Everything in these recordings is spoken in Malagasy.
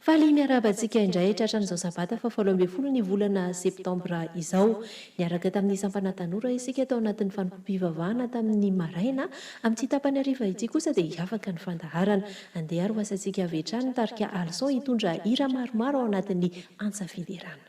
Faly miarabantsika indray tratran'izao sabata fa 7 ny volana septambra izao niaraka tamin'ny sampanantanora isika tao anatin'ny fanompompivavahana tamin'ny maraina amin'ity tapany hariva ity kosa dia hiavaka ny fandaharana andeha ary ho asantsika avetrany tarika alson hitondra hira maromaro ao anatin'ny antsa fiderana.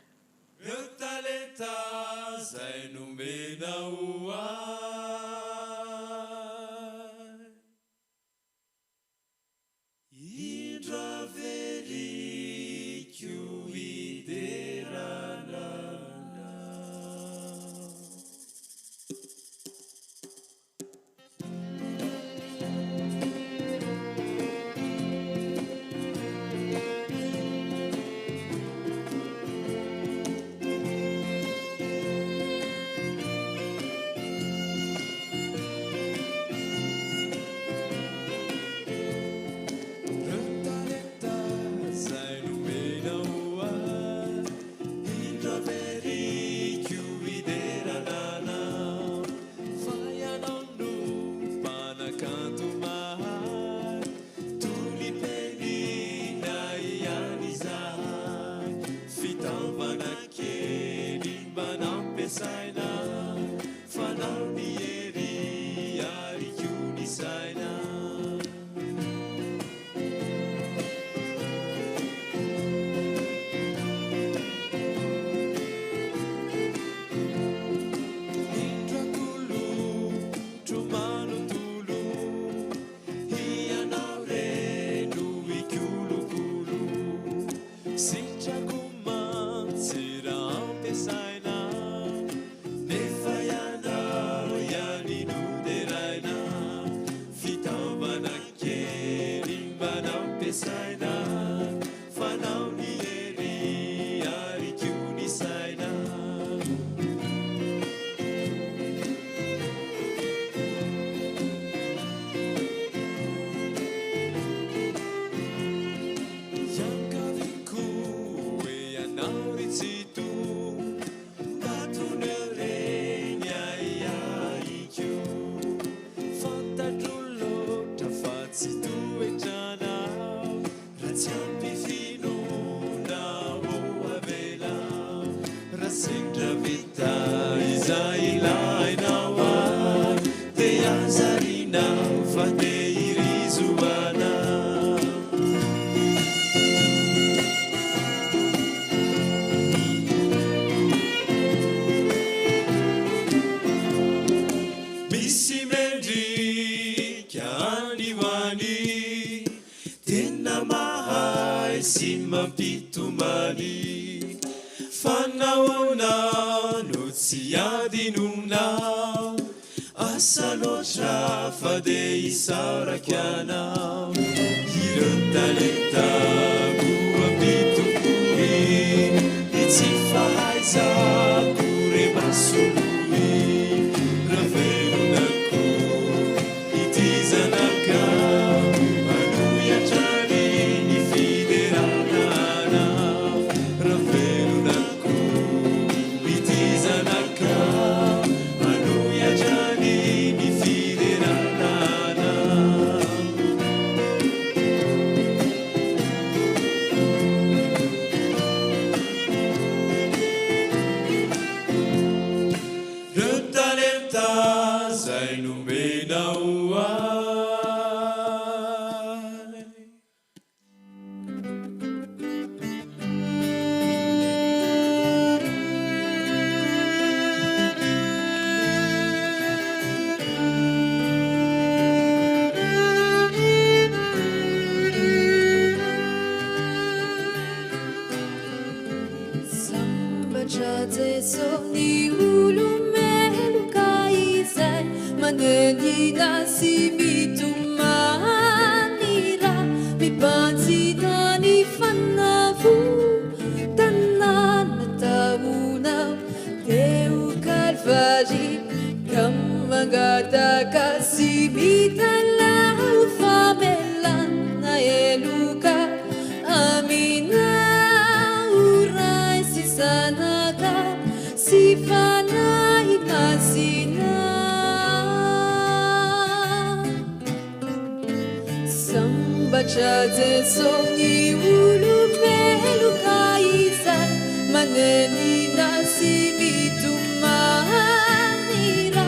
Sogni ulupelu kaisan manenina simitumahira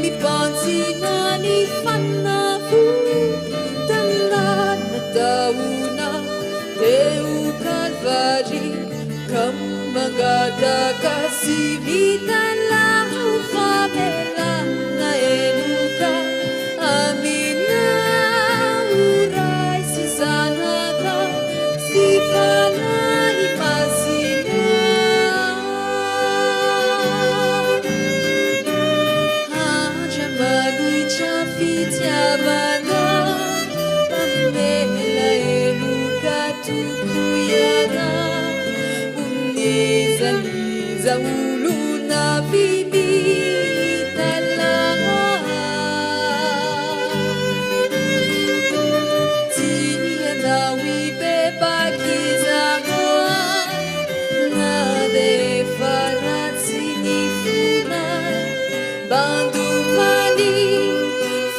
mipansina ni fanafu dalan na tauna teu kalvari kamangada kasimitan lahu famela na eluka amina Zauluna vibitala Tia nawi bebakiza Nade farazzi ni funa Bandu vali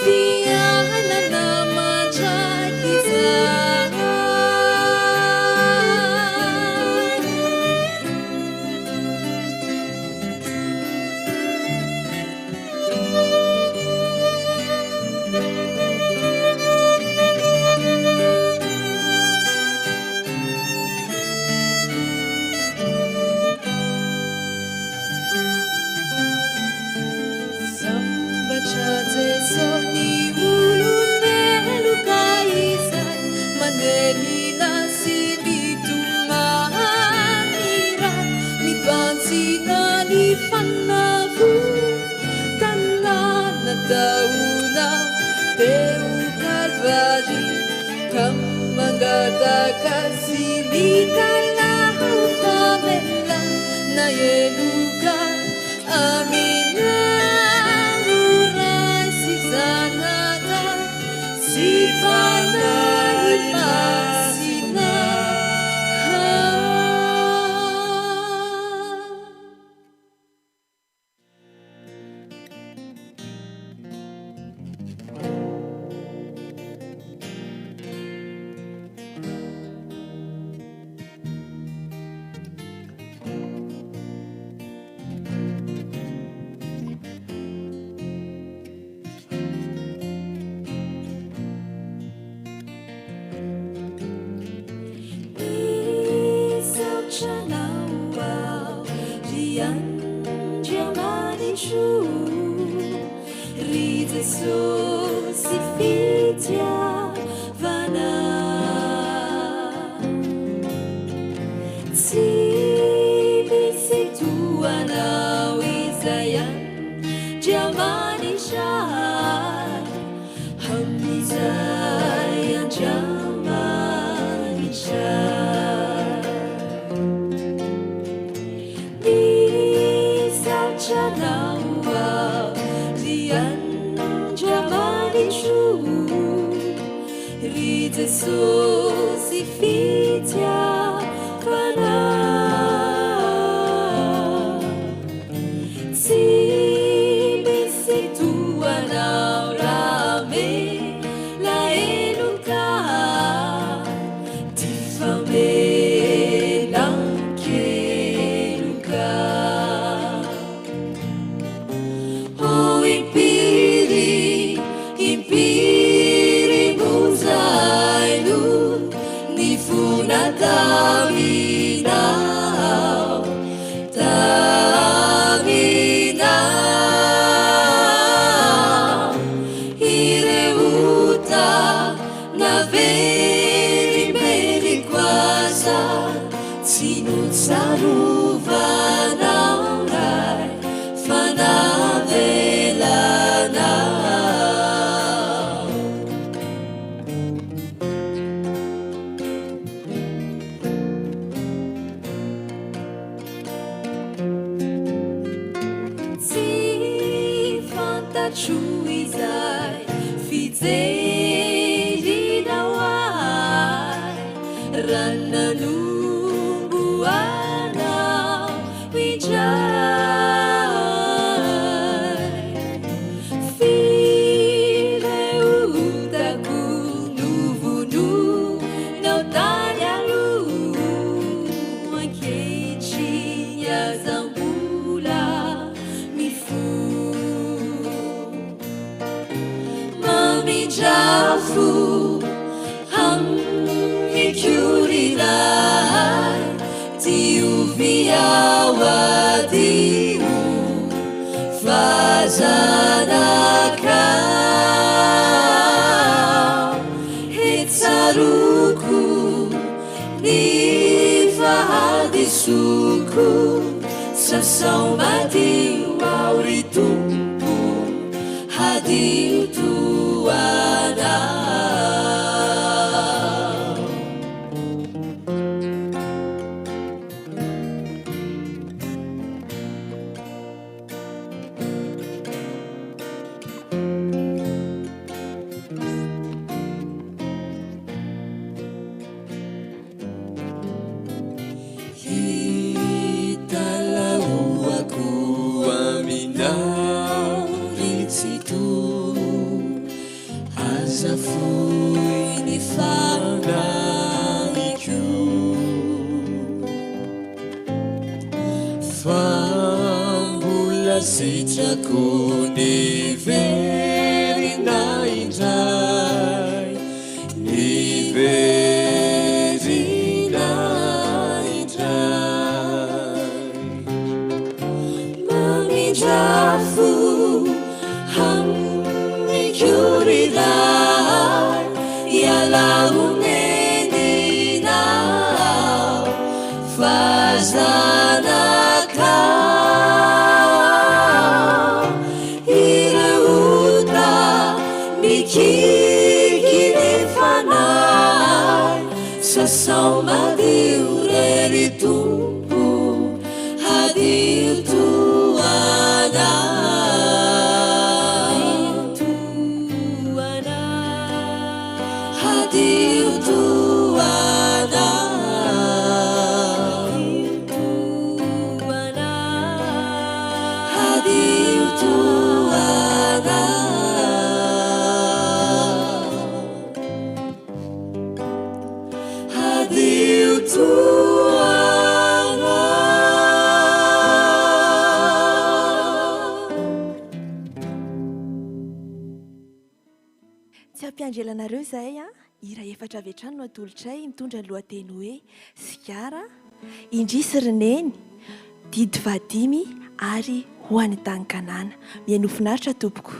fiala na machakiza Sogni ulupelu kaisan manenina simitumahira mipansina ni fanafu dalan na tauna teu kalvari kamangada kasimitan lahu famela na eluka amina File utaku nuvu mamijafo hamikurirai tiuviawadio fazanaka hetsaruku nifahadisuku sasau madio mauritumpu hadio tuana sitrako niverina indray niverina indray mamijafo hamikurirai ialaunenina fazanaka kikinefanai sasau madio rery tompo hadio tuana hadio tuana hadio tuana tsy ampiandrelanareo izay a ira efatra avy hatrany no atolotray mitondra ny lohateny hoe sigara indrisy roneny didy vadimy ary ho any tankanana mianofinaritra tompoko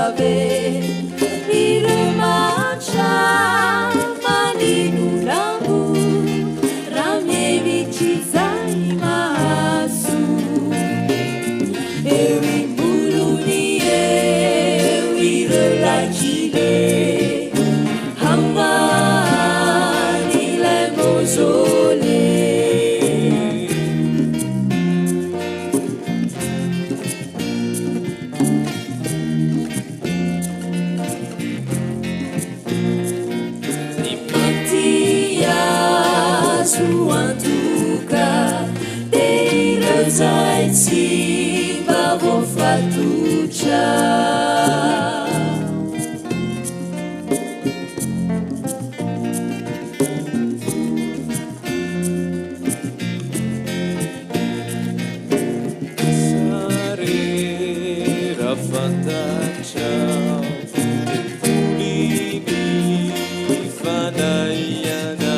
ave iremacha maninunambu ramevicizai mahasu ewimbuluni ewirelacile hamanile mozole suantuka deirezaici bavofatuca Sare rafandaca Tulini fanayana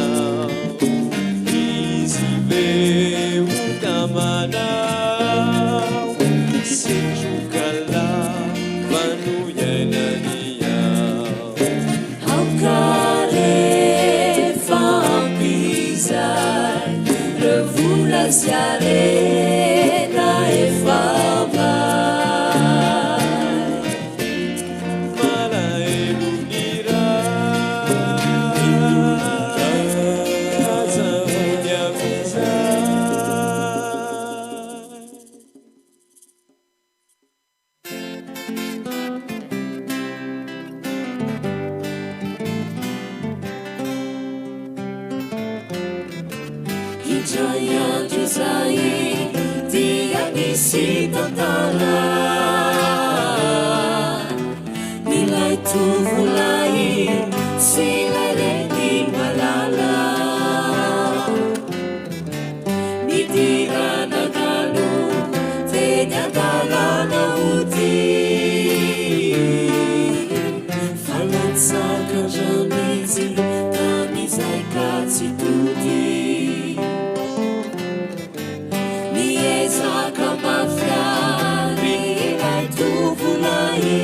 Manau sejukala manuyanania haukare fampizai revulasiare na efamai malaelunira Jayandrizai dia nisitantara nilai tuvulai silareni malala nitirana ganu tenyadalana uti falatsaka jamizi tamizai katsituti Miezaka mafiari ilai tuvulai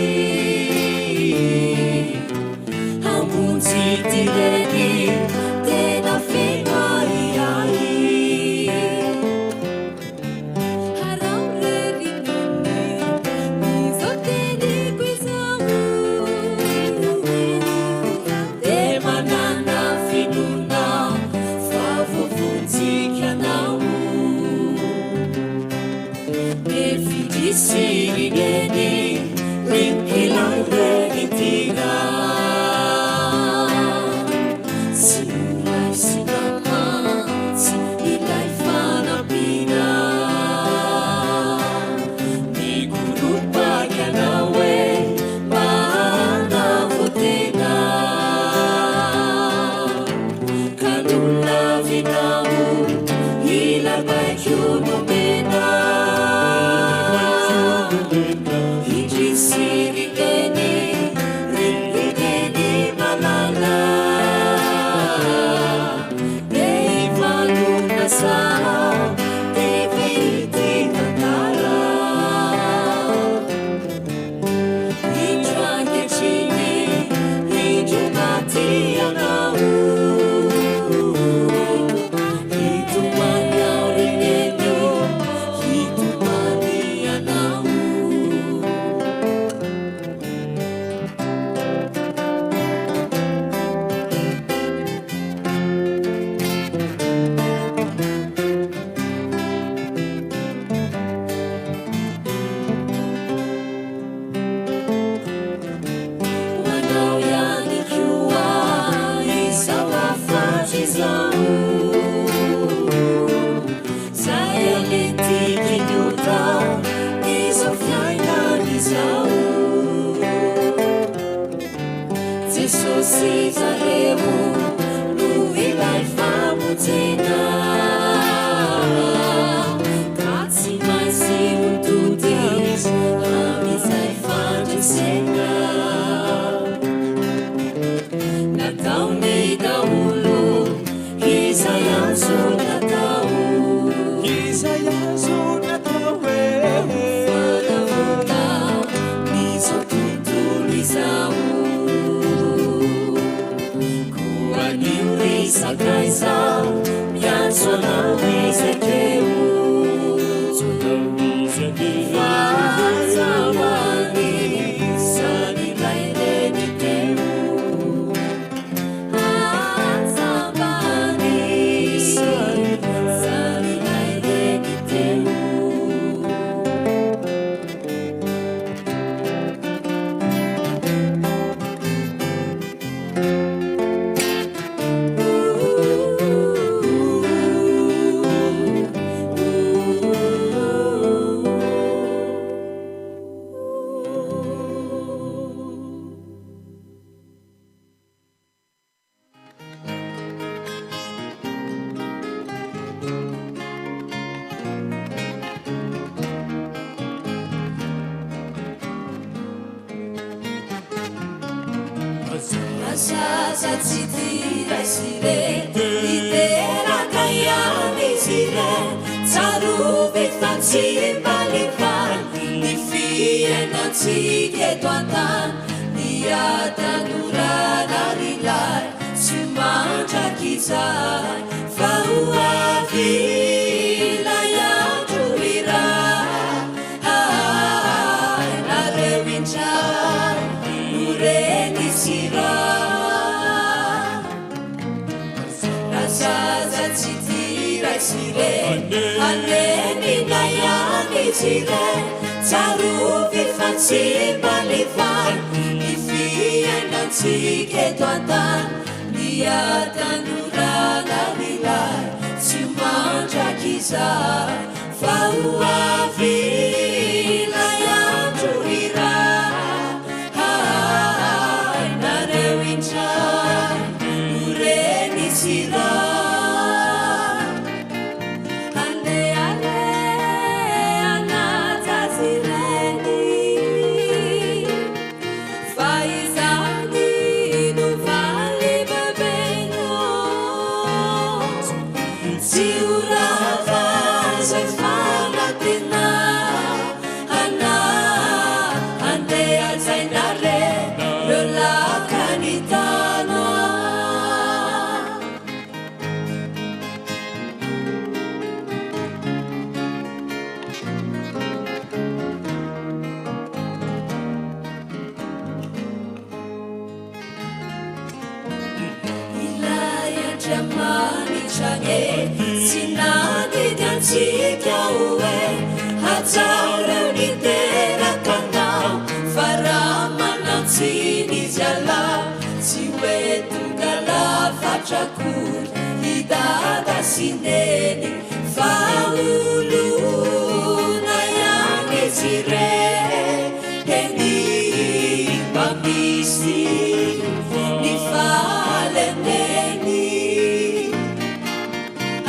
Hamunzi tireni tena fenai ai Harau reritani mizoteni guizamu Te manana finuna favovunzikianau Sirineni rinkilaleni tira Sinulai sinamansi ilai fanapina Nigurupa nawe mana votena Kanula vinamu ilar baikyuno mena Sirineni, rinkineni malala Deivanu nasara, diviti tantara Injangecini, injumati anau Hitumanya rinenu, hitumani anau Saya leti kinyuta Isofyaina nizau Jesusi zaremu Nuilai famutena Katsi maisi untutis Amizai fadesena Natau ni daulu Isayansu natau Isayansu natawe Fada vuta Miso tutu rasazatsitirasire iterakayanizire tsarovetantsimbalivan ny fiainatsiketo antan ny atanuranarilay tsy mandrakizay fa hoavilayandro ira nareo intray norenitsira rasazatsitirasire aneninayamitsire tsarovefantsimbalivan ny fiainatsiketo antan ny atanuranarilay tsy mandrakizay fa hoavilayandro ira nareo intray norenitsira andeale anatazireny fa izany no valy bebeno tsy horavazay fanatena ana andeazainare reo lakanitana ilayandriamanitrane tsy nadidiantsika oe hajareo niterakanao fa raha manantsinizy ala tsy hoe tonga lafatrakory hidada sineny fa olona ihany izy re eny mba misy ny fahalemeny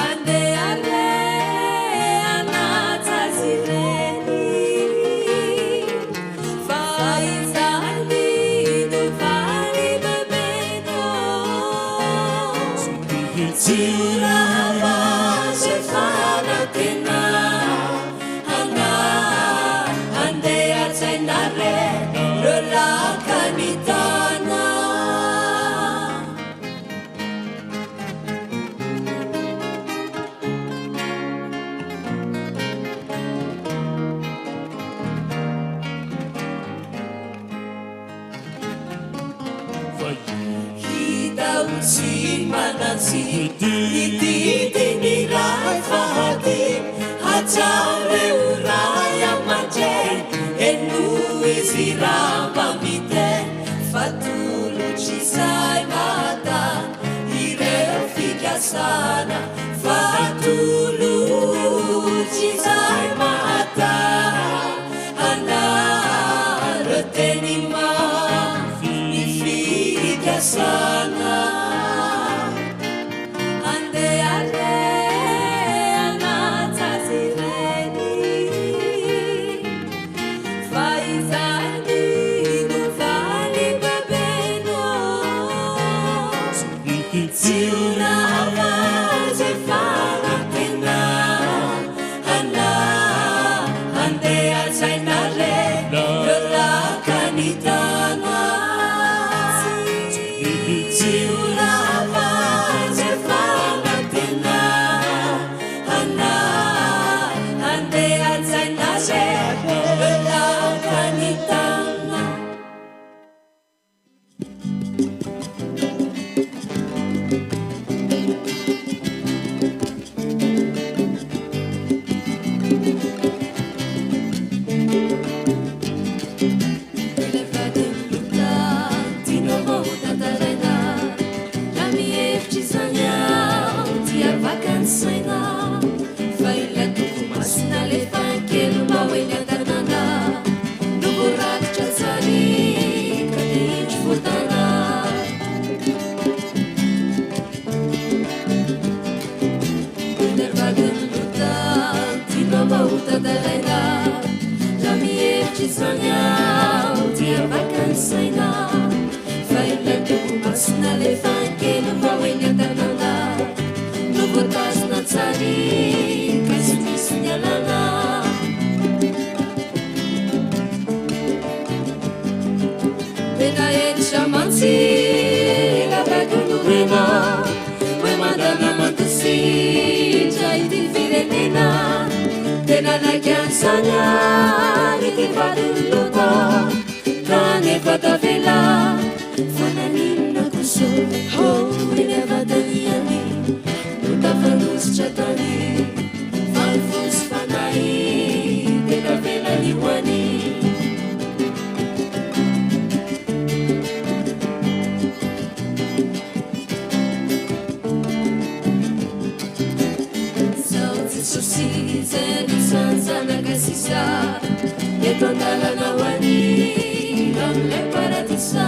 andeale anatazireny fa izany no valy bebeno tsy horavazay fanatena ana andeazainare reo lakanitana hitao tsy manantsy nididiny ray fahady hajareo ray amandray eno izy ramba miteny fa tolotry zay matan ireo fikasana fa tolotry zay matan anareo teny mafy ny fikasana andeale anatazireny fa izany no valy bebeno tsy horavazay fanatena ana andeazainare reo lakanita efankelo mba hoeny an-tanàna no voatazona tsary ka sy misy ny alàna tena editra mantsy labakonorena hoe mandana mantositra ity firenena tena nakiansany ty vadiny lota raha nefa tavela fananinona koso ho eny avataniany no tafanositra tany falifosy fanay tena vela lioany Jesosy zay nisanjanaka sisa eto andalana hoany amilay paradisa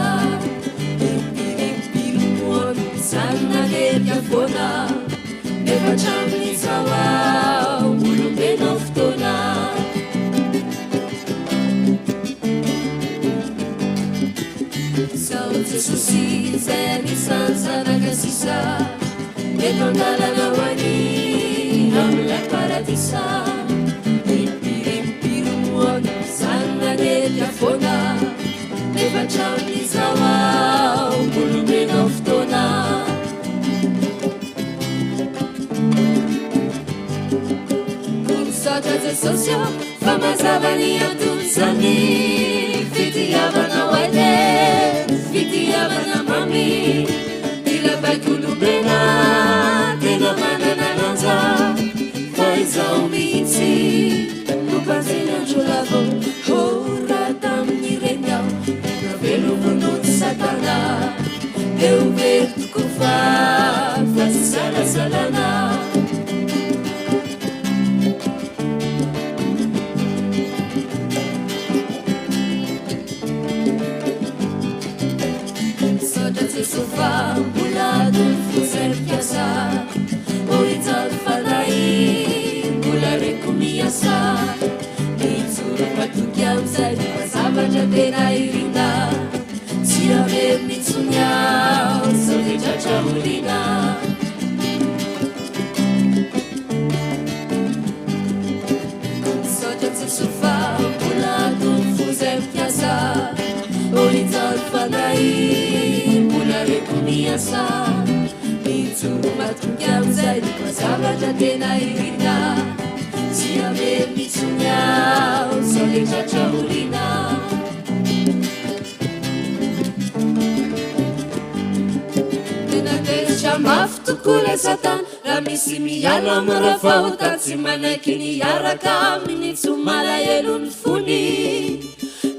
impirimpirimoany sanina lerika foana nefa traminy zao ao olombenao fotoana zao Jesosy zay nisanjanaka sisa eto andalana hoany amilay paradisa impirimpirimoany sanina lerika foana nefa traminy zao ao olombenao fotoana komisatra Jesosy ao fa mazavany antony zany fitiavana hoaile fitiavana mamy ilabaky olombena tena manana lanja fa izao mihitsy nompanjenandro lavo ho raha tamin'ny reny ao navelo vonony satana eo very toko fa tsy salasalana sotra Jesosy fa mbola tony fozay mpiasa ohijaly fanay mbola reko miasa mijoro matoky amizay mazavatra tena irina tsy avery mitsony ao zao rehetratra olina misaotra Jesosy fa mbola tony fozay mpiasa ohijaly fanay mbola reko miasa mijoro matoky amizay mazavatra tena irina tsy avery mitsony ao zao rehetratra olina tena teritra mafy tokoa lay satana raha misy miala amiraha fahota tsy manaiky niaraka aminy tsy malahelo ny fony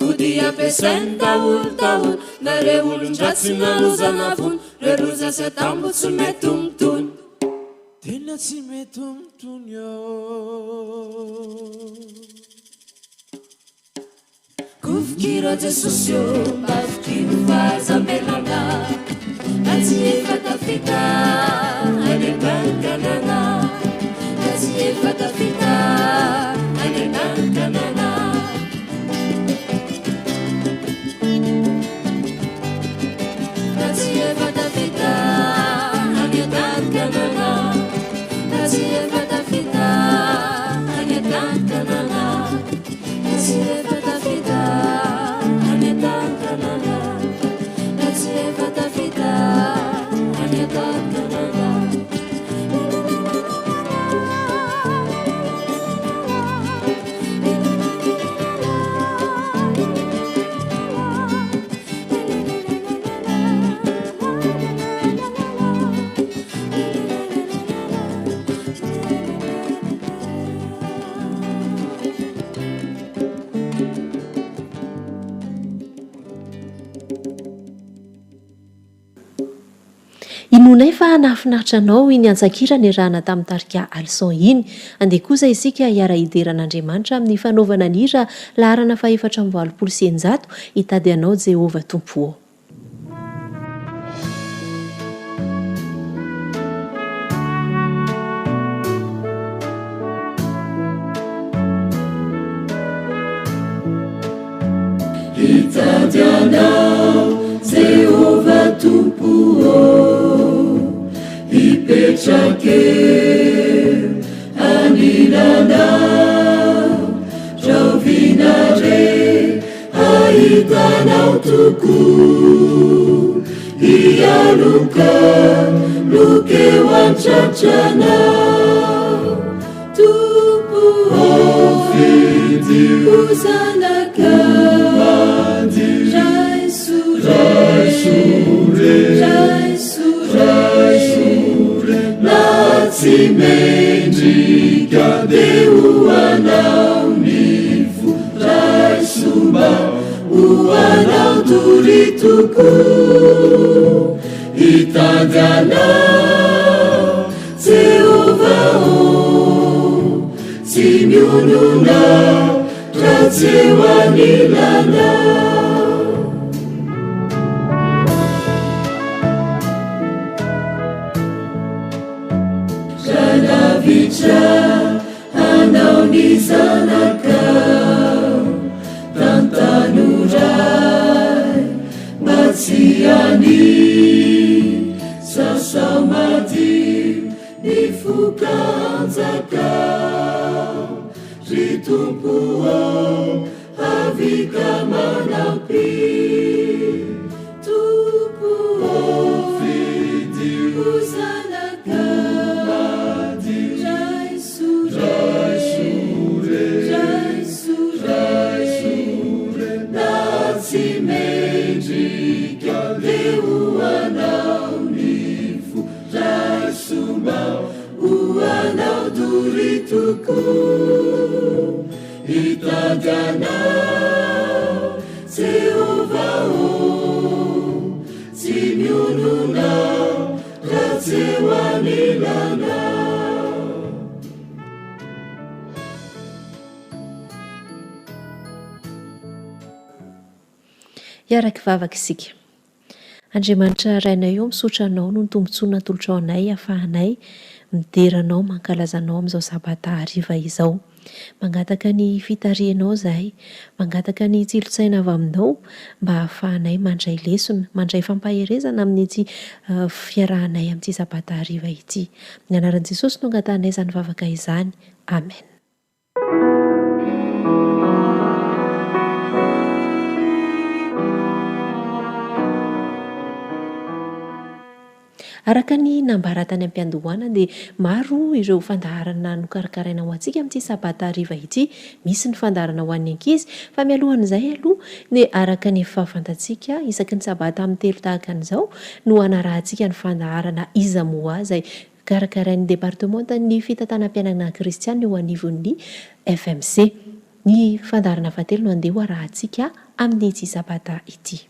kody ampiasainy daholo nare olon-dratsy nalozana vony re loza Septambra tsy mety omitony tena tsy mety omitony kofikiro Jesosy io bafikiro fahazambelana na tsy efa tafita any an-tankanana na tsy efa tafita any an-tankanana na tsy efa tafita any an-tankanana na tsy efa tafita any an-tankanana na tsy efa tafita any an-tankanana na tsy efa tafita any an-tankanana inonay fa nahafinaritra anao iny antsakira ny rahana tamin'ny tarika alison iny andeha kosa isika hiara-hideran'Andriamanitra amin'ny fanaovana ny hira laharana fa 480 hitady anao Jehova Tompo. Hitady anao Jehova Tompo tuku ialuka luke wanchachanao tupu ofidi uzanaka raisure natsimendrika deuanao nifu raisumba uanao turituku itadyanao jehovao timiununa ratsewanilana Vitra anao ni zanakao tantanurai matsiani sasao madio ni fukanjakao ry tompoao avika manampy tompoao vidio Mendrika deuanao nifu raisumba uanao durituku itadyanao jehovao timiununao ratsewanilana iaraky vavaka isika andriamanitra rainay eo misotra anao no ny tombontsoana tolotra ao anay ahafahanay mideranao mankalazanao amin'izao sabata hariva izao mangataka ny fitarianao zahay mangataka ny tsilotsaina avy aminao mba hahafahanay mandray lesona mandray fampaherezana amin'ny fiarahanay amin'ity sabata hariva ity ny anaran'i Jesosy no angatanay izany vavaka izany amen. Araka ny nambara tany am-piandohana dia maro ireo fandaharana nokarakaraina ho antsika amin'ity sabata hariva ity. Misy ny fandaharana ho an'ny ankizy fa mialohan'izay aloha ny araka ny fahafantatsika isaky ny sabata amin'ny telo tahaka an'izao no anarahantsika ny fandaharana izamoa izay karakarain'ny departementan'ny fitantanam-pianana kristiana eo anivon'ny FMC. Ny fandaharana fahatelo no andeha ho arahantsika amin'ity sabata ity.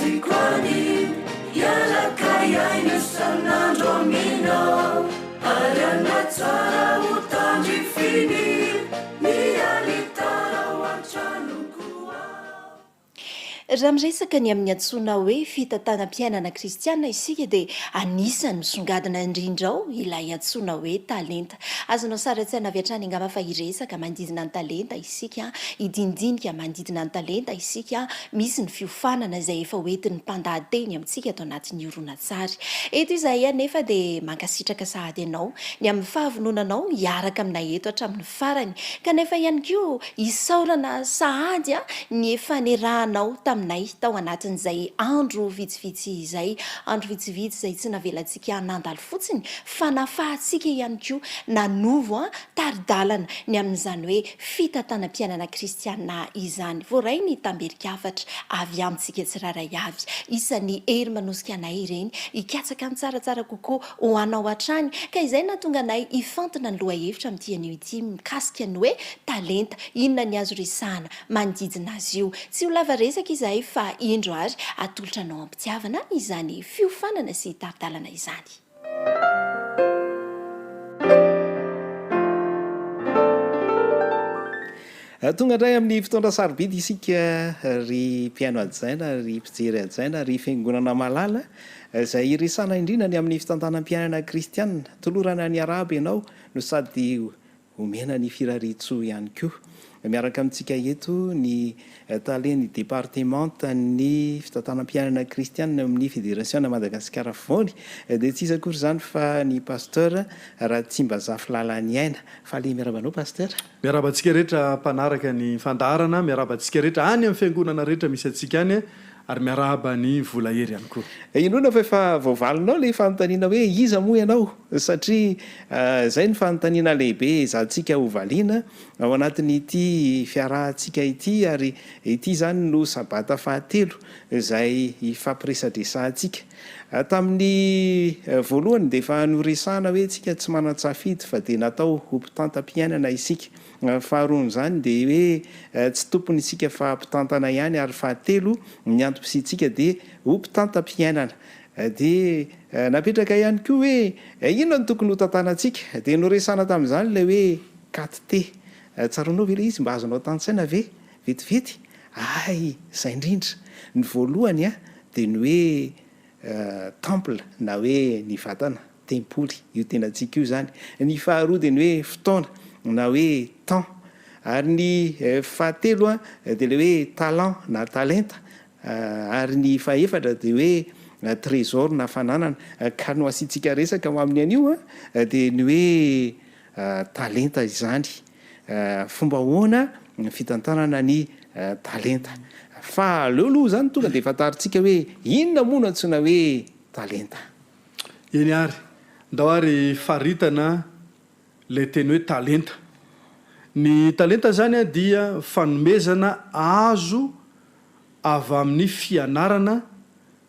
Kwani yala kaya inasana domino ayana tsara utanji fini ni alitara wanchanukua. Raha miresaka ny amin'ny antsoina hoe fitantanam-piainana kristiana isika dia anisany misongadina indrindrao ilay antsoina hoe talenta. Azonao sara tsaina avy hatrany angamba fa hiresaka mandidina ny talenta isika, idindinika mandidina ny talenta isika, misy ny fiofanana izay efa hoentin'ny mpandahateny amintsika atao anatin'ny horonan-tsary. Eto izahay anefa dia mankasitraka sahady ianao ny amin'ny fahavononanao hiaraka aminay eto hatramin'ny farany, kanefa ihany koa hisaorana sahady ny efa nerahanao taminay tao anatin'izay andro vitsivitsy izay, andro vitsivitsy izay tsy navelantsika nandalo fotsiny fa nafahantsika ihany koa nanovo taridalana ny amin'izany hoe fitantanam-piainana kristiana izany. Voaray ny tamberikafatra avy amintsika tsiraray avy, isan'ny hery manosika anay ireny hikatsaka ny tsaratsara kokoa ho anao hatrany, ka izay nahatonga anay hifantina ny loha hevitra amin'ity anio ity mikasika ny hoe talenta, inona ny azo resahana manodidina azy io. Tsy ho lava resaka izahay fa indro ary atolotra anao ampitiavana izany fiofanana sy taridalana izany. Tonga indray amin'ny fotoana sarobidy isika ry mpiaino adjaina, ry mpijery adjaina, ry fiangonana malala izay iresana indrindra ny amin'ny fitantanam-piainana kristiana. Tolorana ny araba ianao no sady omena ny firaritsoa ihany koa. miaraka amintsika eto ny taleny départementa ny fitantanam-pianana kristianina amin'ny fédération na Madagasikara foany dia tsy izy akory izany fa ny pasteur raha tsy mba zafy lalany aina fa le miarabanao pasteur. Miarabantsika rehetra mpanaraka ny fandarana, miarabantsika rehetra any amin'ny fiangonana rehetra misy antsika any ary miaraba ny vola hery ihany koa. Inona fa efa voavalinao le fanontaniana hoe iza moa ianao satria izay ny fanontaniana lehibe zahantsika hovaliana ao anatin'ity fiarahantsika ity ary ity izany no sabata fahatelo izay ifampiresadresantsika. Tamin'ny voalohany dia efa noresahana hoe tsika tsy manan-tsafidy fa dia natao hompitantam-piainana isika. Faharoan'izany dia hoe tsy tompony isika fa mpitantana ihany ary fahatelo ny antom-pisitsika dia hompitantam-piainana. Dia napetraka ihany koa hoe inona no tokony ho tantanantsika dia noresahana tamin'izany ilay hoe katite. Tsaronao ve ilay izy mba azonao tantsaina ve vetivety? Ay, izay indrindra. Ny voalohany dia ny hoe temple na hoe ny vatana tempoly io tenantsika io zany. Ny faharoa dia ny hoe fotoana na hoe temps ary ny fahatelo dia le hoe talent na talenta ary ny fahaefatra dia hoe trésor na fananana ka no asiantsika resaka amin'ny anio dia ny hoe talenta izany. Fomba hoana fitantanana ny talenta fa aleoloha zany tonga dia fantaritsika hoe inona moa no antsoina hoe talenta. Eny ary ndao ary faritana le teny hoe talenta. Ny talenta zany dia fanomezana azo avy amin'ny fianarana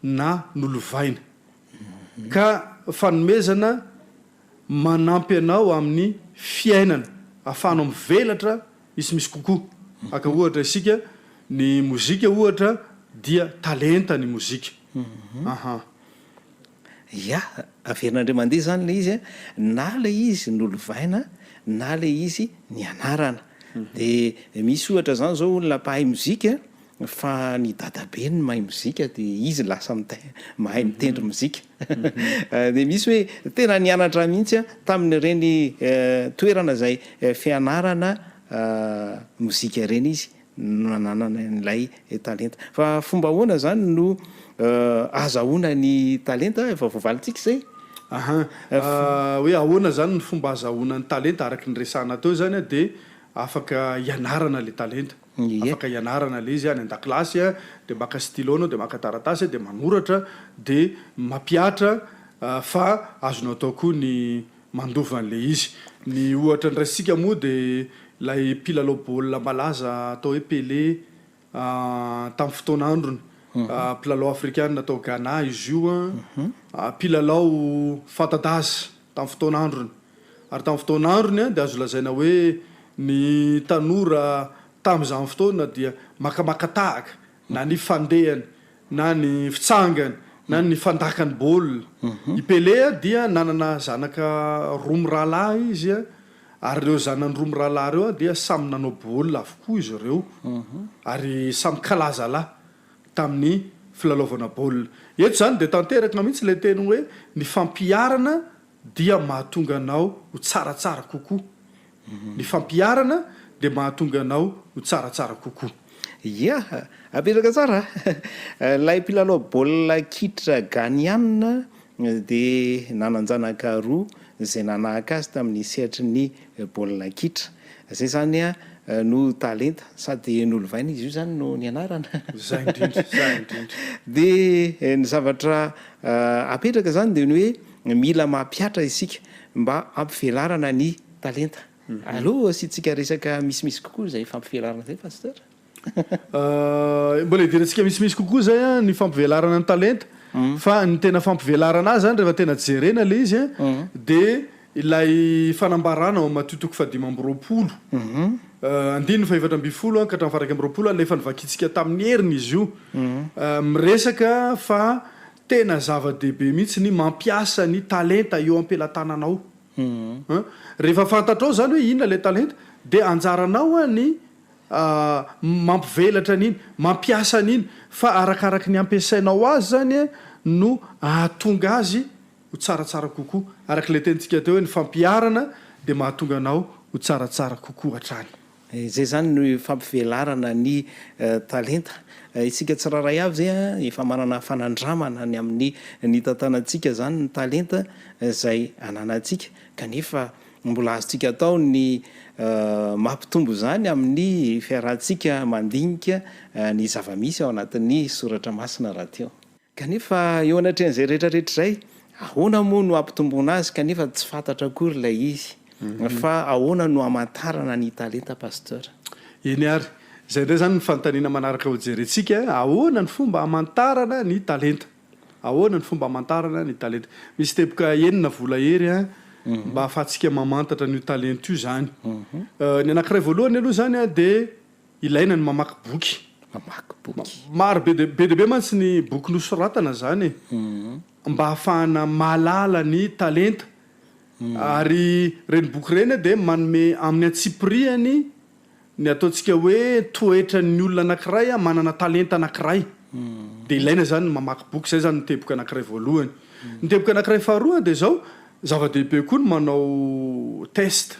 na nolovaina ka fanomezana manampy anao amin'ny fiainana ahafahanao mivelatra misy kokoa. Aka ohatra isika ny mozika ohatra dia talenta ny mozika. Ya, averin'Andriamandeha zany le izy na le izy nolovaina na le izy ny anarana. Dia misy ohatra zany zao olona mpahay mozika fa ny dadabe ny mahay mozika dia izy lasa mahay mitendry mozika. Dia misy hoe tena nianatra mihitsy tamin'ireny toerana izay fianarana mozika ireny izy nananana n'ilay talenta. Fa fomba ahoana zany no azahoana ny talenta efa voavalintsika izay? Hoe ahoana zany ny fomba azahoana ny talenta araky ny resahana teo zany dia afaka ianarana le talenta. Afaka ianarana le izy any an-dakilasy dia maka stylo anao dia maka taratasy dia manoratra dia mampiatra fa azonao atao koa ny mandova an'le izy. Ny ohatra ndraisika moa dia lay mpilalao baolina malaza atao hoe Pelé tamin'ny fotoan'androny. Mpilalao africaine atao Ghana izy io mpilalao fanta-daza tamin'ny fotoan'androny. Ary tamin'ny fotoan'androny dia azo lazaina hoe ny tanora tamin'izany fotoana dia makamaka tahaka na ny fandehany na ny fitsangany na ny fandakany baolina. I Pelé dia nanana zanaka roa mirahalahy izy ary ireo zanany roa mirahalahy ireo dia samy nanao baolina avokoa izy ireo ary samy kalaza lahy tamin'ny filalaovana baolina. Eto zany dia tanteraka mihitsy le teny hoe ny fampiarana dia mahatonga anao ho tsaratsara kokoa. Ny fampiarana dia mahatonga anao ho tsaratsara kokoa. Ya, apetraka tsara. Lay mpilalao baolina kitra ganianina dia nananjanaka roa izay nanahaka azy tamin'ny sehatry ny baolina kitra. Izay zany no talenta sady nolovaina izy io zany no ny anarana. Zay indrindra, zay indrindra. Dia ny zavatra apetraka zany dia ny hoe mila mampiatra isika mba ampivelarana ny talenta. Aloha asiantsika resaka misimisy kokoa izay fampivelarana izay pasteur. Mbola hidirantsika misimisy kokoa zay ny fampivelarana ny talenta fa ny tena fampivelarana azy zany rehefa tena jerena le izy dia ilay fanambarana ao matotoko 520 andiny 720 ka hatramin'ny faraika 20 ilay fanivakitsika tamin'ny heriny izy io miresaka fa tena zava-dehibe mihitsy ny mampiasa ny talenta eo am-pelatananao. Rehefa fantatrao zany hoe inona le talenta dia anjaranao ny mampivelatra an'iny mampiasa an'iny fa arakaraky ny ampiasainao azy zany no ahatonga azy ho tsaratsara kokoa. Araka le tentsika teo hoe ny fampiarana dia mahatonga anao ho tsaratsara kokoa hatrany. zay zany no fampivelarana ny talenta isika tsiraray avy zay a efa manana fanandramana ny amin'ny ny tantanantsika zany ny talenta zay ananantsika kanefa mbola azontsika atao ny mampitombo zany amin'ny fiarahantsika mandinika ny zava-misy ao anatin'ny soratra masina raha teo kanefa eo anatren'izay rehetrarehetra zay ahoana moa no ampitomboana azy kanefa tsy fantatra akory ilay izy fa ahoana no amantarana ny talenta pasteur eny ary zay ndray zany ny fanontaniana manaraka ho jerentsika ahoana ny fomba amantarana ny talenta ahoana ny fomba amantarana ny talenta misy teboka enina vola hery a mba ahafahantsika mamantatra n'io talenta io zany ny anankiray voalohany aloha zany a de ilaina ny mamaky boky maro be debe mantsy ny boky nosoratana zany mba ahafahana malala ny talenta ary reny boky reny de manome amin'ny antsipriany ny ataontsika hoe toetra ny olona anankiray a manana talenta anankiray de ilaina zany ny mamaky boky zay zany ny teboka anankiray voalohany ny teboka anankiray faharoa de zao zava-dehibe koa ny manao test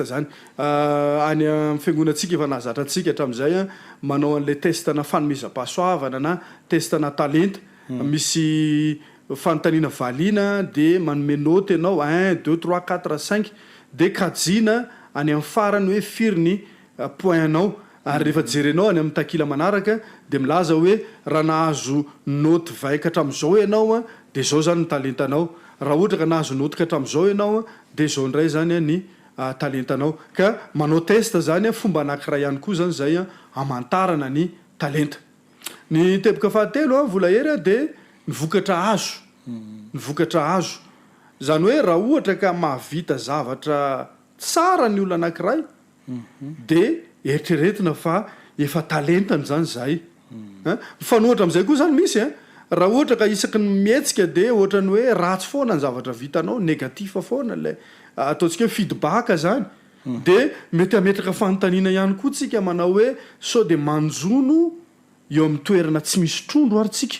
zany any amin'ny fiangonantsika efa nahazatra antsika hatramin'izay a manao an'le testana fanomezam-pahasoavana na testana talenta misy fanontaniana valiana de manome noty ianao 1 2 3 4 5 de kajina any amin'ny farany hoe firy ny pointanao ary rehefa jerenao any amin'ny takila manaraka de milaza hoe raha nahazo noty vaika hatramin'izao ianao a de zao zany ny talentanao raha ohatra ka nahazo noty ka hatramin'izao ianao a de zao ndray zany a ny talentanao ka manao testa zany a fomba anankiray ihany koa zany zay a amantarana ny talenta ny teboka fahatelo a vola hery a de ny vokatra azo zany hoe raha ohatra ka mahavita zavatra tsara ny olona anankiray de eritreretina fa efa talentany zany zay mifanohatra am'izay koa zany misy raha ohatra ka isaky ny mihetsika de ohatra ny hoe ratsy foana ny zavatra vitanao negatifa foana le ataontsika hoe feedback zany de mety ametraka fanontaniana ihany koa tsika manao hoe sao de manjono eo amin'ny toerana tsy misy trondro ary tsika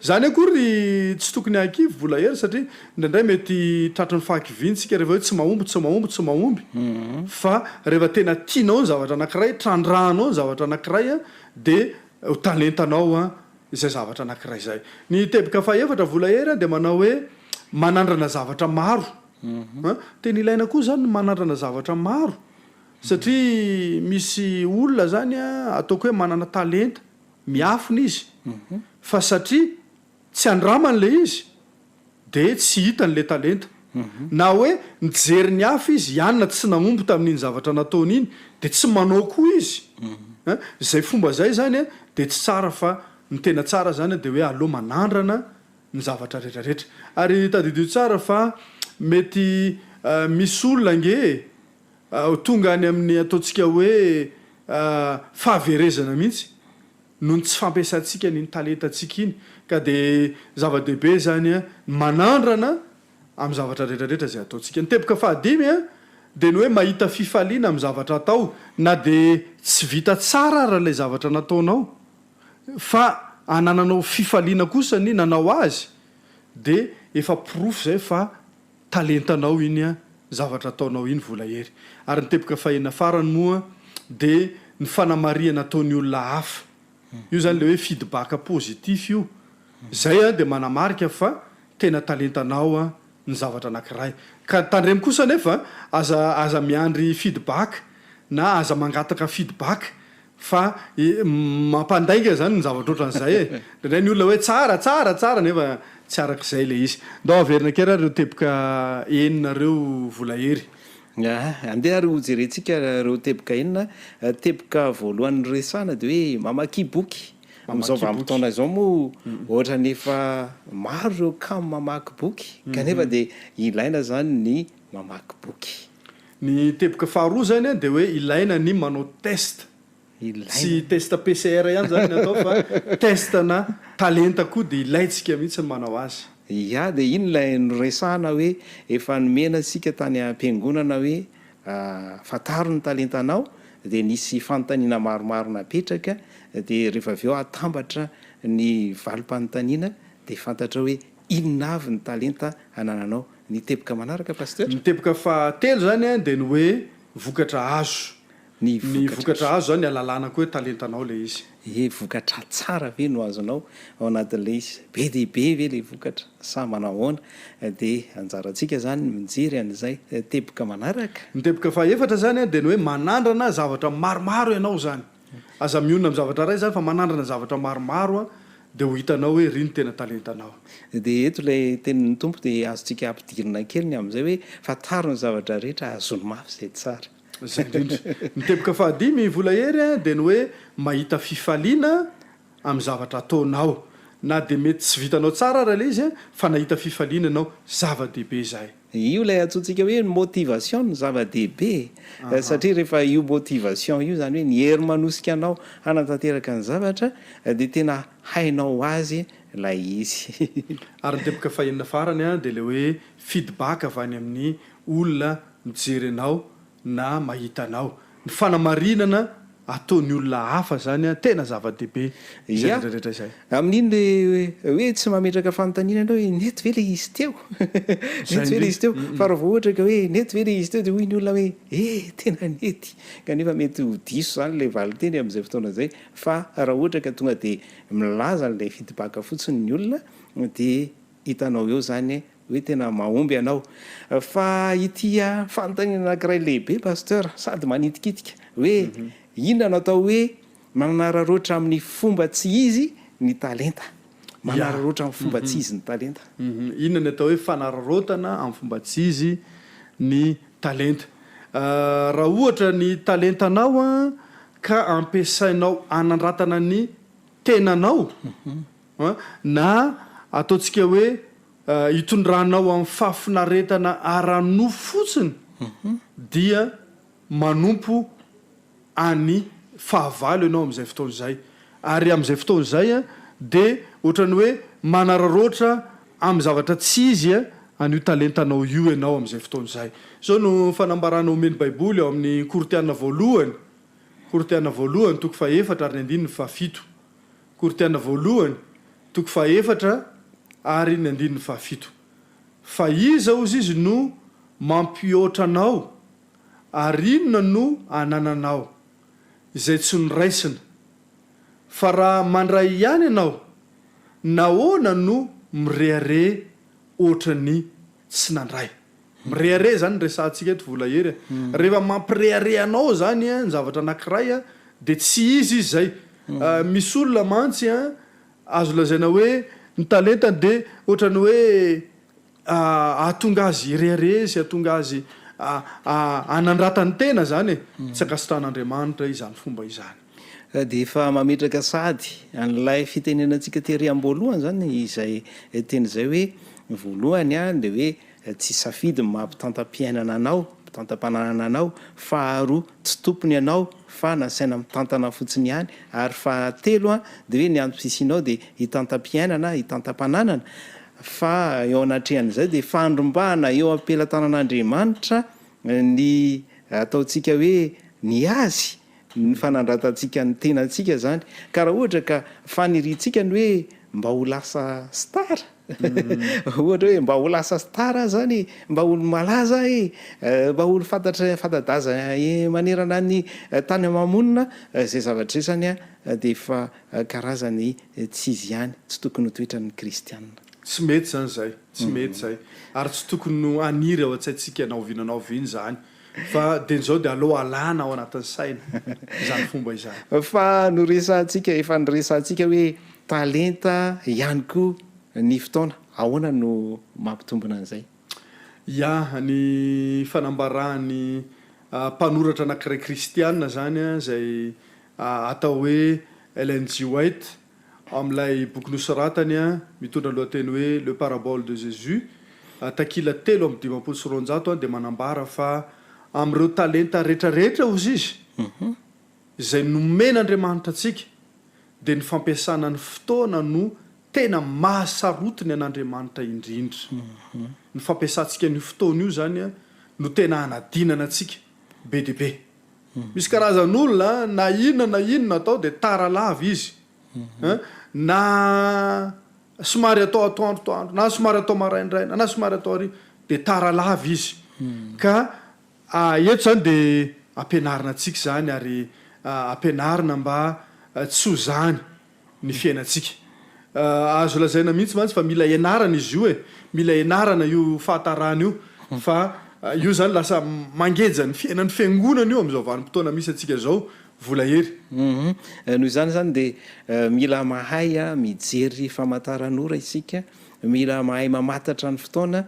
zany akory tsy tokony akivy vola hery satria indraindray mety tratry ny fahakivintsika rehefa hoe tsy mahomby fa rehefa tena tianao ny zavatra anankiray trandrahanao ny zavatra anankiray a de talentanao a izay zavatra anankiray zay ny teboka fahaefatra vola hery de manao hoe manandrana zavatra maro tena ilaina koa zany ny manandrana zavatra maro satria misy olona zany a ataoko hoe manana talenta miafina izy fa satria tsy andramany le izy de tsy hitan'le talenta na hoe mijery ny hafa izy ianina tsy namombo tamin'iny zavatra nataony iny de tsy manao koa izy zay fomba zay zany a de tsy tsara fa ny tena tsara zany a de hoe aloha manandrana ny zavatra rehetrarehetra ary tadidio tsara fa mety misy olona nge tonga any amin'ny ataontsika hoe fahaverezana mihitsy noho ny tsy fampiasantsika ny talentantsika iny ka de zava-dehibe zany a manandrana amin'ny zavatra rehetrarehetra zay ataontsika ny teboka fahadimy a de ny hoe mahita fifaliana amin'ny zavatra atao na de tsy vita tsara raha lay zavatra nataonao fa anananao fifaliana kosa ny nanao azy de efa profo zay fa talentanao iny a zavatra ataonao iny vola hery ary ny teboka fahenina farany moa de ny fanamariana ataony olona hafa io zany le hoe feedback positif io zay a de manamarika fa tena talentanao a ny zavatra anankiray ka tandremy kosa nefa aza miandry feedback na aza mangataka feedback fa mampandainga zany ny zavatra ohatran'izay ndray ny olona hoe tsara nefa tsy arak'izay le izy ndao averina kera reo teboka enina reo vola hery andeha ary ho jerentsika reo teboka enina teboka voalohan'ny resana de hoe mamaky boky am'izao vanim-potoana izao moa ohatra nefa maro reo kamo mamaky boky kanefa de ilaina zany ny mamaky boky ny teboka faharoa zany a de hoe ilaina ny manao test tsy test PCR ihany zany natao fa testana talenta koa de ilaitsika mihitsy ny manao azy de iny lay noresahana hoe efa nomena sika tany am-piangonana hoe fataro ny talentanao de nisy fanontaniana maromaro napetraka de rehefa avy eo atambatra ny valim-panontaniana de fantatra hoe inona avy ny talenta anananao ny teboka manaraka pasteur ny teboka fahatelo zany a de ny hoe vokatra azo ny ny vokatra azo zany alalana koa hoe talentanao le izy vokatra tsara ve no azonao ao anatin'le izy be dehibe ve le vokatra sa manahoana dia anjarantsika zany mijery an'izay teboka manaraka miteboka faefatra zany a dia ny hoe manandrana zavatra maromaro ianao zany aza mionona amin'ny zavatra ray zany fa manandrana zavatra maromaro a dia ho hitanao hoe ry ny tena talentanao dia eto ilay tenin'ny tompo dia azontsika ampidirina kely ny amin'izay hoe fataro ny zavatra rehetra azony mafy izay tsara zay indrindra miteboka fahadimy vola hery a dia ny hoe mahita fifaliana amin'ny zavatra ataonao na dia mety tsy vitanao tsara raha le izy a fa nahita fifaliana ianao zava-dehibe zay io ilay atsontsika hoe motivation no zava-dehibe satria rehefa io motivation io zany hoe ny hery manosika anao hanatanteraka ny zavatra dia tena hainao azy ilay izy ary miteboka fahenina farany a dia le hoe feedback avy any amin'ny olona mijery anao na mahitanao ny fanamarinana ataony olona hafa zany a tena zava-dehibe rehetra izay amin'iny le hoe tsy mametraka fanontaniana anao hoe nety ve le izy teo nety ve le izy teo fa raha vao ohatra ka hoe nety ve le izy teo dia hoy ny olona hoe tena nety kanefa mety ho diso zany le valiteny amin'izay fotoana zay fa raha ohatra ka tonga dia milaza n'lay feedback fotsiny ny olona dia hitanao eo zany hoe tena mahomby ianao fa itya fanontaniana anankiray lehibe pasteur sady manitikitika hoe inona natao hoe manararoatra amin'ny fomba tsy izy ny talenta manararoatra amin'ny fomba tsy izy ny talenta inona ny atao hoe fanararotana amin'ny fomba tsy izy ny talenta raha ohatra ny talentanao a ka ampiasainao anandratana ny tenanao na ataontsika hoe hitondranao amin'ny fafinaretana arano fotsiny dia manompo any fahavalo ianao amin'izay fotoana izay ary amin'izay fotoana izay a dia ohatrany hoe manararoatra amin'ny zavatra tsy izy a an'io talentanao io ianao amin'izay fotoana izay zao no fanambarana omeny baiboly ao amin'ny kortiana voalohany toko faefatra ary ny andininy fahafito kortiana voalohany toko faefatra ary ny andininy fahafito fa iza ozy izy no mampihoatranao ary inona no anananao izay tsy noraisina fa raha mandray ihany ianao nahoana no mirehare ohatrany tsy nandray mirehare zany resantsika eto vola hery rehefa mampirehare anao zany a ny zavatra anankiray a dia tsy izy izy zay misy olona mantsy a azo lazaina hoe ny talentany dia ohatrany hoe ahatonga azy rehare sy ahatonga azy anandratany tena zany tsy akasitran'Andriamanitra izany fomba izany dia efa mametraka sady an'ilay fitenenantsika tery am-boalohany zany izay teny izay hoe voalohany a dia hoe tsy safidy mampitantam-piainana anao mpitantam-pananana anao faharoa tsy tompony ianao fa nasaina mitantana fotsiny ihany ary fahatelo a dia hoe ny antom-pisinao dia hitantam-piainana hitantam-pananana fa eo anatrehan'izay dia fandrombahana eo ampelantanan'Andriamanitra ny ataontsika hoe ny azy ny fanandratantsika ny tenantsika zany ka raha ohatra ka faniritsika ny hoe mba ho lasa stara ohatra hoe mba ho lasa stara zany mba olo malaza mba olo fantadaza manerana ny tany mamonina zay zavatra zany a dia efa karazany tsy izy ihany tsy tokony ho toetran'ny kristianina tsy mety zany zay tsy mety zay ary tsy tokony no aniry ao an-tsaintsika anao vinanao viny zany fa dia nizao dia aloha alana ao anatin'ny saina izany fomba izany fa noresantsika efa noresantsika hoe talenta ihany koa ny fotoana ahoana no mampitombona an'izay ny fanambarahany mpanoratra anankiray kristianina zany a zay atao hoe Ellen G. White amin'ilay boky nosoratany a mitondra lohateny hoe le parabole de Jésus takila 3 amin'ny 500 dia manambara fa amin'ireo talenta rehetrarehetra ozy izy izay nomen'Andriamanitra antsika dia ny fampiasana ny fotoana no tena mahasarotiny an'Andriamanitra indrindra ny fampiasantsika ny fotoana io zany a no tena hanadinana antsika be dia be misy karazan'olona na inona atao dia tara lavy izy na somary atao atoandro na somary atao maraindraina na somary atao ary dia tara lavy izy ka eto zany de ampianarina antsika zany ary ampianarina mba tsy ho zany ny fiainantsika. Azo lazaina mihitsy mantsy fa mila ianarana izy io mila ianarana io fahatarana io fa io zany lasa mangeja ny fiainan'ny fiangonana io am'izao vanim-potoana misy atsika zao volahery. Noho izany zany de mila mahay mijery famantaranora isika, mila mahay mamatatra ny fotoana,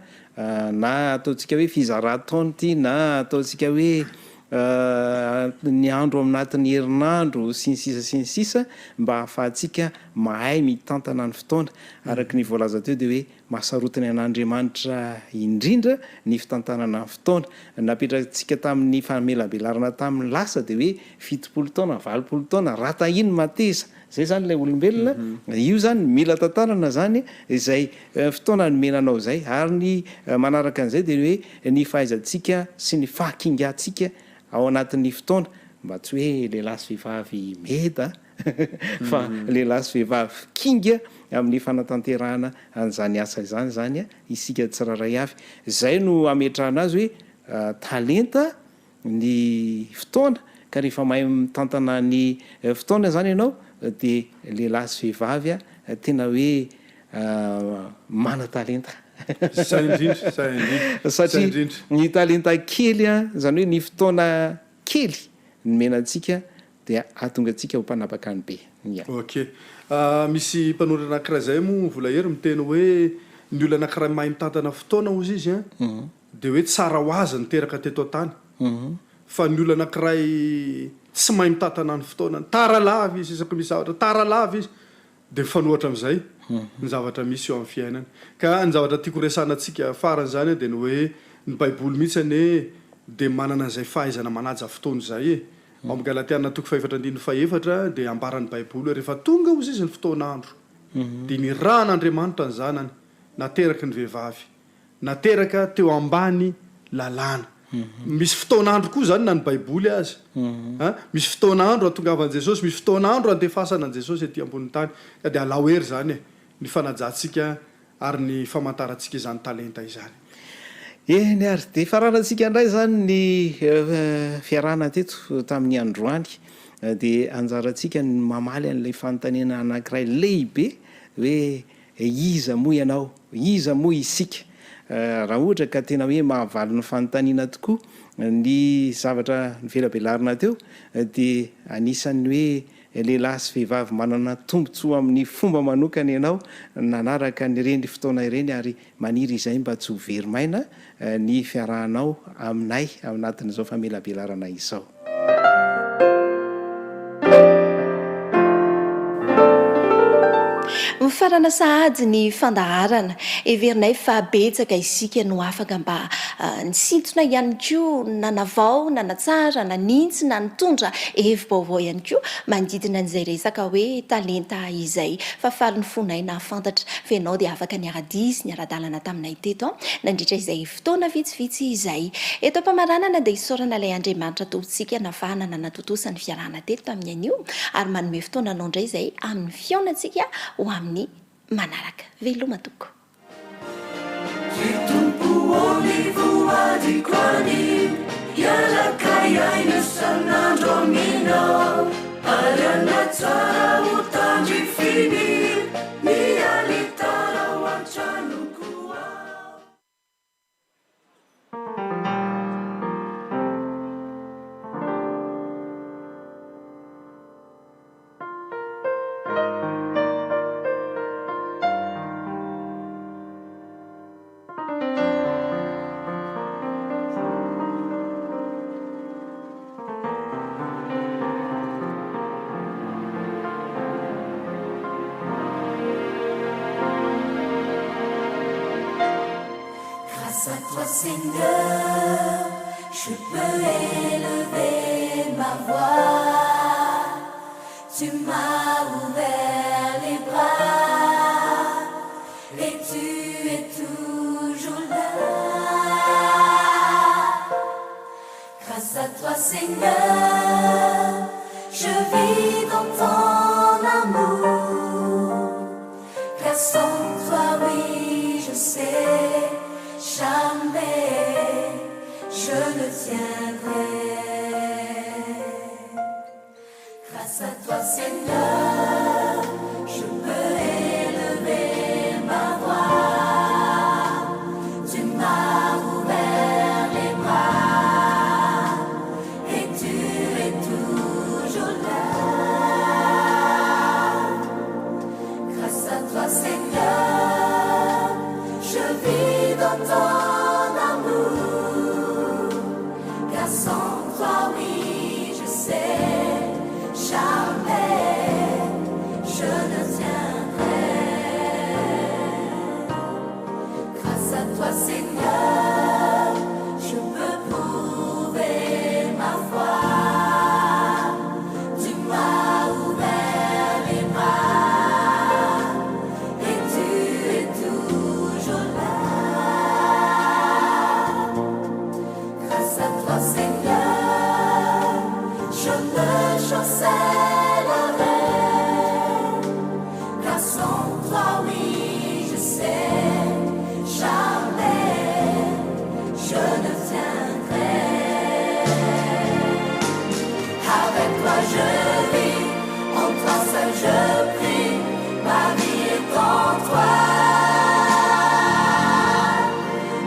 na ataontsika hoe fizara-taona ity na ataontsika hoe ny andro aminatin'ny herinandro sy ny sisa mba ahafahantsika mahay mitantana ny fotoana araka ny voalaza teo de hoe mahasarotiny an'Andriamanitra indrindra ny fitantanana ny fotoana. Napetratsika tamin'ny famelambelarana tamin'ny lasa de hoe 70 taona 80 taona raha tahiny mateza zay zany lay olombelona. Io zany mila tantarana zany izay fotoana nomenanao zay ary ny manaraka an'izay de hoe ny fahaizantsika sy ny fahakingatsika ao anatin'ny fotoana mba tsy hoe lehilahy sy vehivavy meda fa lehilahy sy vehivavy kinga amin'ny fanatanterahana an'izany asa izany zany isika tsiraray avy. Zay no ametrahana azy hoe talenta ny fotoana ka rehefa mahay mitantana ny fotoana zany ianao de lehilahy sy vehivavy tena hoe mana-talenta. Satria ny talenta kely zany hoe ny fotoana kely nomenantsika de ahatonga antsika ho mpanapaka ny be. Ok, misy mpanondro anankiray zay moa volahery miteny hoe ny olona anankiray mahay mitantana fotoana ozy izy de hoe tsara ho azy niteraka teto an-tany fa ny olona anankiray tsy mahay mitantana ny fotoana taralavy izy isaky misy zavatra taralavy izy de mifanohatra am'izay ny zavatra misy eo amin'ny fiainana. Ka ny zavatra tiako resana antsika farany zany de ny hoe ny baiboly mihitsy ane de manana an'izay fahaizana manaja fotoana zay ao amin'ny Galatiana 4:1-4 de ambaran'ny baiboly rehefa tonga ozy izy ny fotoan'andro de ny raha n'Andriamanitra ny zanany nateraky ny vehivavy nateraka teo ambany lalàna. Misy fotoan'andro koa zany na ny baiboly azy misy fotoan'andro atongavan'i Jesosy, misy fotoan'andro andefasana an' Jesosy aty ambony tany ka de alahoery zany ny fanajantsika ary ny famantarantsika izany talenta izany. Ny ary de faranantsika indray zany ny fiarahana teto tamin'ny androany de anjarantsika ny mamaly an'ilay fanontaniana anankiray lehibe hoe iza moa ianao, iza moa isika. Raha ohatra ka tena hoe mahavaly ny fanontaniana tokoa ny zavatra ny velabelarina teo de anisan'ny hoe lehilahy sy vehivavy manana tombontsoa amin'ny fomba manokana ianao nanaraka nyreny fotoana ireny ary maniry izay mba tsy ho verimaina ny fiarahanao aminay anatin'izao famelabelarana izao. Mifarana sahady ny fandaharana everinay fa betsaka isika no afaka mba nisintona ihany koa nanavao nanatsara nanintsy na nitondra hevi-baovao ihany koa manodidina an'izay resaka hoe talenta izay fa faly ny fonay na fantatra fa ianao dia afaka niara-disy niara-dalana taminay teto nandritra izay fotoana vitsivitsy izay eto am-pamaranana dia isaorana ilay Andriamanitra tobotsika nafahanana natotosany fiarahana teto tamin'ny anio ary manome fotoana anao indray izay amin'ny fiaonantsika ho amin'ny manaraka veloma toko. Seigneur, je peux élever ma voix. Tu m'as ouvert les bras et tu es toujours là. Grâce à toi, Seigneur, je vis dans ton amour. Car sans toi, oui, je sais. Jamais je je le tiendrai. Grâce à toi, Seigneur, je peux élever ma voix. Tu m'as ouvert les bras et tu es toujours là. Grâce à toi, Seigneur, je vis dans ton amour. Car sans toi, oui, je sais, jamais je ne tiendrai. Grâce à toi, Seigneur, je peux prouver ma foi. Tu m'as ouvert les bras et tu es toujours là. Grâce à toi, Seigneur, je me chancellerai. Car sans toi, oui, je sais, jamais je ne tiendrai. Avec toi je vis, en toi seul je prie, ma vie est en toi.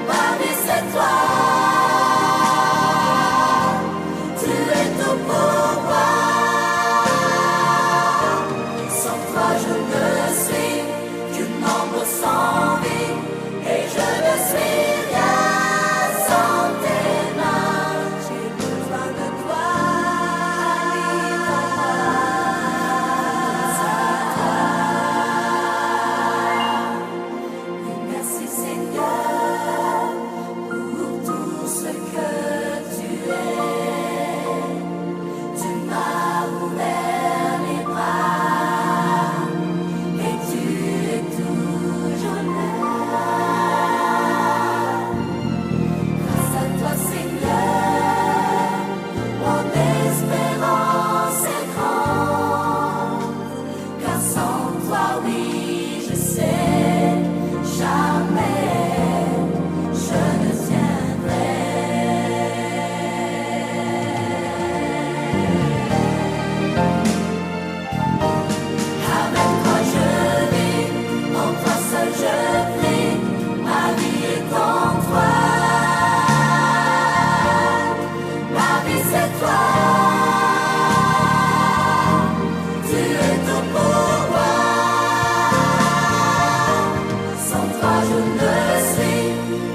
Ma vie c'est toi, tu es tout pour moi. Sans toi je ne suis qu'une ombre sans vie, et je ne suis rien sans tes mains. J'ai besoin de toi, et merci Seigneur pour tout ce que tu es. Tu m'as ouvert les bras et tu es toujours là. Grâce à toi, Seigneur, mon espérance est grande. Car sans toi, oui, je sais, jamais je ne tiendrai. Avec toi je vis, en toi seul je prie, ma vie est en toi. Ma vie c'est toi, tu es tout pour moi. Sans toi je ne suis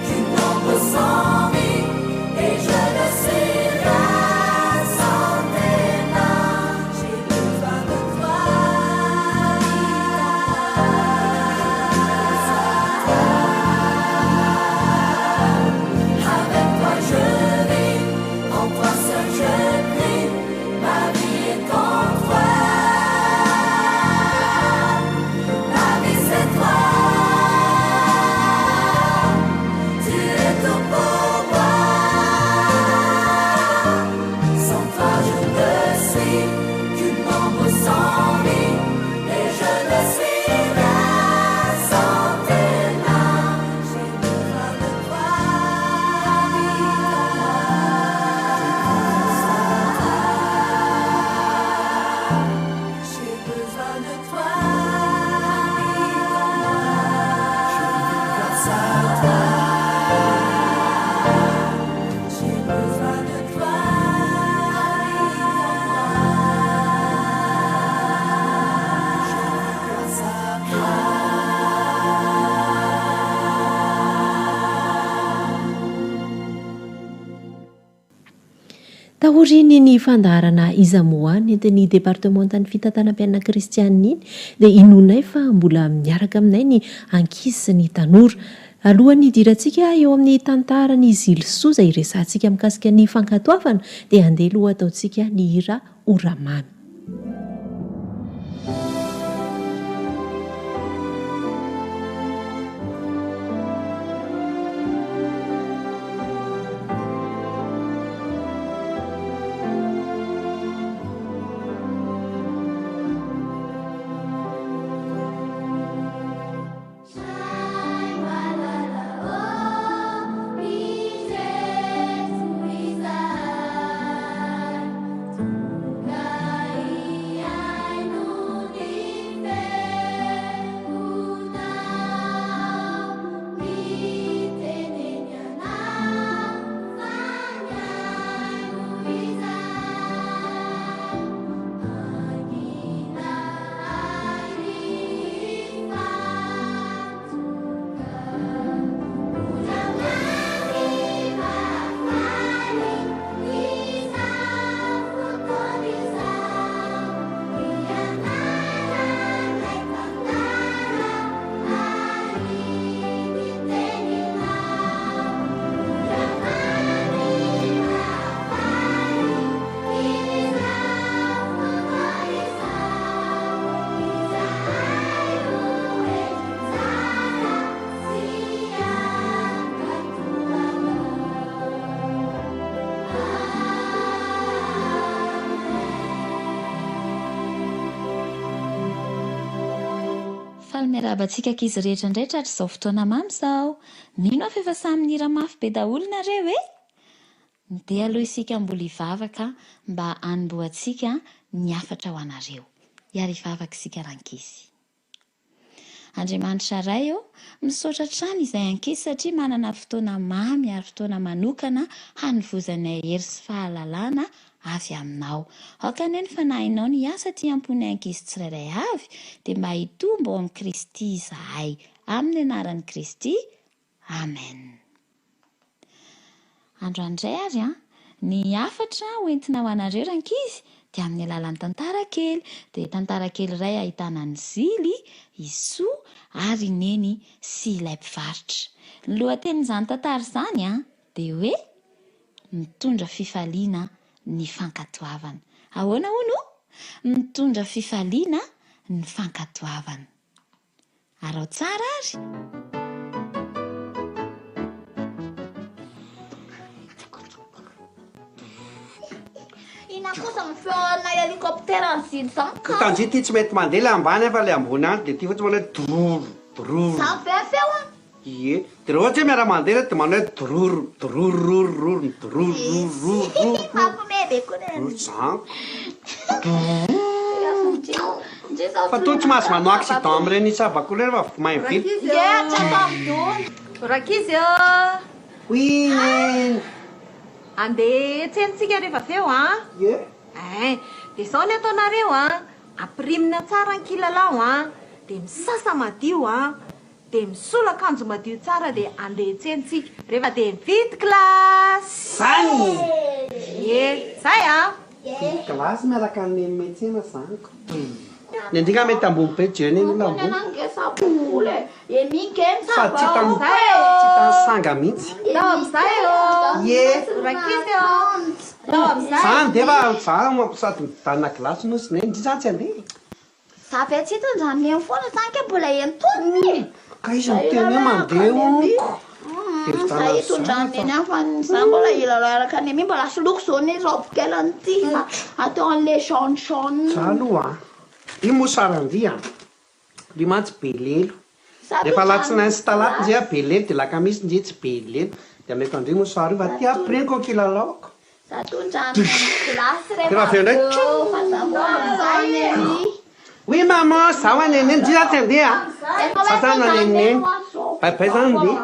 qu'une ombre sans vie, et je ne suis rien sans tes mains. J'ai besoin de toi, avec toi je vis, en toi seul je prie, ma vie est en toi. Ma vie c'est toi, tu es tout pour moi. Sans toi je ne suis qu'une ombre sans vie, et je ne suis rien sans tes mains. J'ai besoin de toi, j'ai besoin de toi, grâce à toi, j'ai besoin de toi, grâce à toi. Tahoriny ny fandaharana izamoany entin'ny departementany fitantanam-pianana kristianina iny dia inonay fa mbola miaraka aminay ny ankizy sy ny tanora. Alohan'ny hidirantsika eo amin'ny tantarany Zilsoa izay resantsika mikasika ny fankatoavana dia andeha aloha ataontsika ny hira oramamy. Shine, la la la, oh, be there to faly miarabantsika ankizy rehetraindrehetra ary izao fotoana mamy izao. Mino aho fa efa samy nira mafy be daholo nareo e. Dia aloha isika mbola hivavaka mba hanomboantsika ny hafatra ho anareo. Iary hivavaka isika rankizy. Andriamanitra ray misaotra trano izay ankizy satria manana fotoana mamy ary fotoana manokana hanovozanay hery sy fahalalana avy aminao. Akaneny fa na hainao ny asa ty amponay ankizy tsirairay avy dia mba hitombo ao amin'ny Kristy izahay. Amin'ny anaran'i Kristy. Amen. Androandray ary ny hafatra hoentina ho anareo rankizy dia amin'ny alalan'ny tantara kely. Dia tantara kely iray ahitana ny zily, isoa ary neny sy ilay mpivarotra. Ny lohatenin'izany tantara izany dia hoe mitondra fifaliana ny fankatoavana. Ahoana hono? Mitondra fifaliana ny fankatoavana. Arao tsara ary. Ina kosa mifeona helikoptera ny zily izany ka. Tanjy ty tsy mety mandeha le ambany fa le ambony any dia ty fotsy manao droro droro. Samy feo a? Ie, dia rehefa ohatra hoe miara mandeha dia manao droro droro droro droro. Mampimebe koa Zany. Fa toa tsy mahazo manao accident amin'ireny sabako ireny fa mahay vily. Rakizy Oui, neny. andeha tsentsika rehefa avy eo Ie. dia izao ny ataonareo ampirimina tsara ny kilalao dia misasa madio dia misola akanjo madio tsara dia andeha tsentsika rehefa dia mividy kilasy. Zany. Zay Vidy kilasy miaraka amin'ny metsena zaniko. Ny andika mety ambony be jeny eny ilay ambony. Fa tsy tany sanga mihitsy. Tao amin'izay Ie. Rakizy tao amin'izay. Zany dia fa sady midanina kilasy no sy neny zany tsy andeha. Za fe tsy hitondrany eny foana zany ke mbola entony. Ka izy miteny hoe mandeha onko. Za hitondrany eny any fa za mbola ilalao araka ny mi mbola soloko zao ny robe kelany ty atao an'le jaune. Za aloha io moa sarandia io mantsy belelo. Rehefa alatsinainy sy talata nzay belelo dia lakamisy nzay tsy belelo. Dia ameko andreo moa sary io fa ty apreniko ny kilalaoko. Za tondrany kilasy Rehefa avy eo ndraiky. fa za mbola Oui maman, zaho aneneny dia tsy andeha. Sasana neneny. Bye zany ndeha.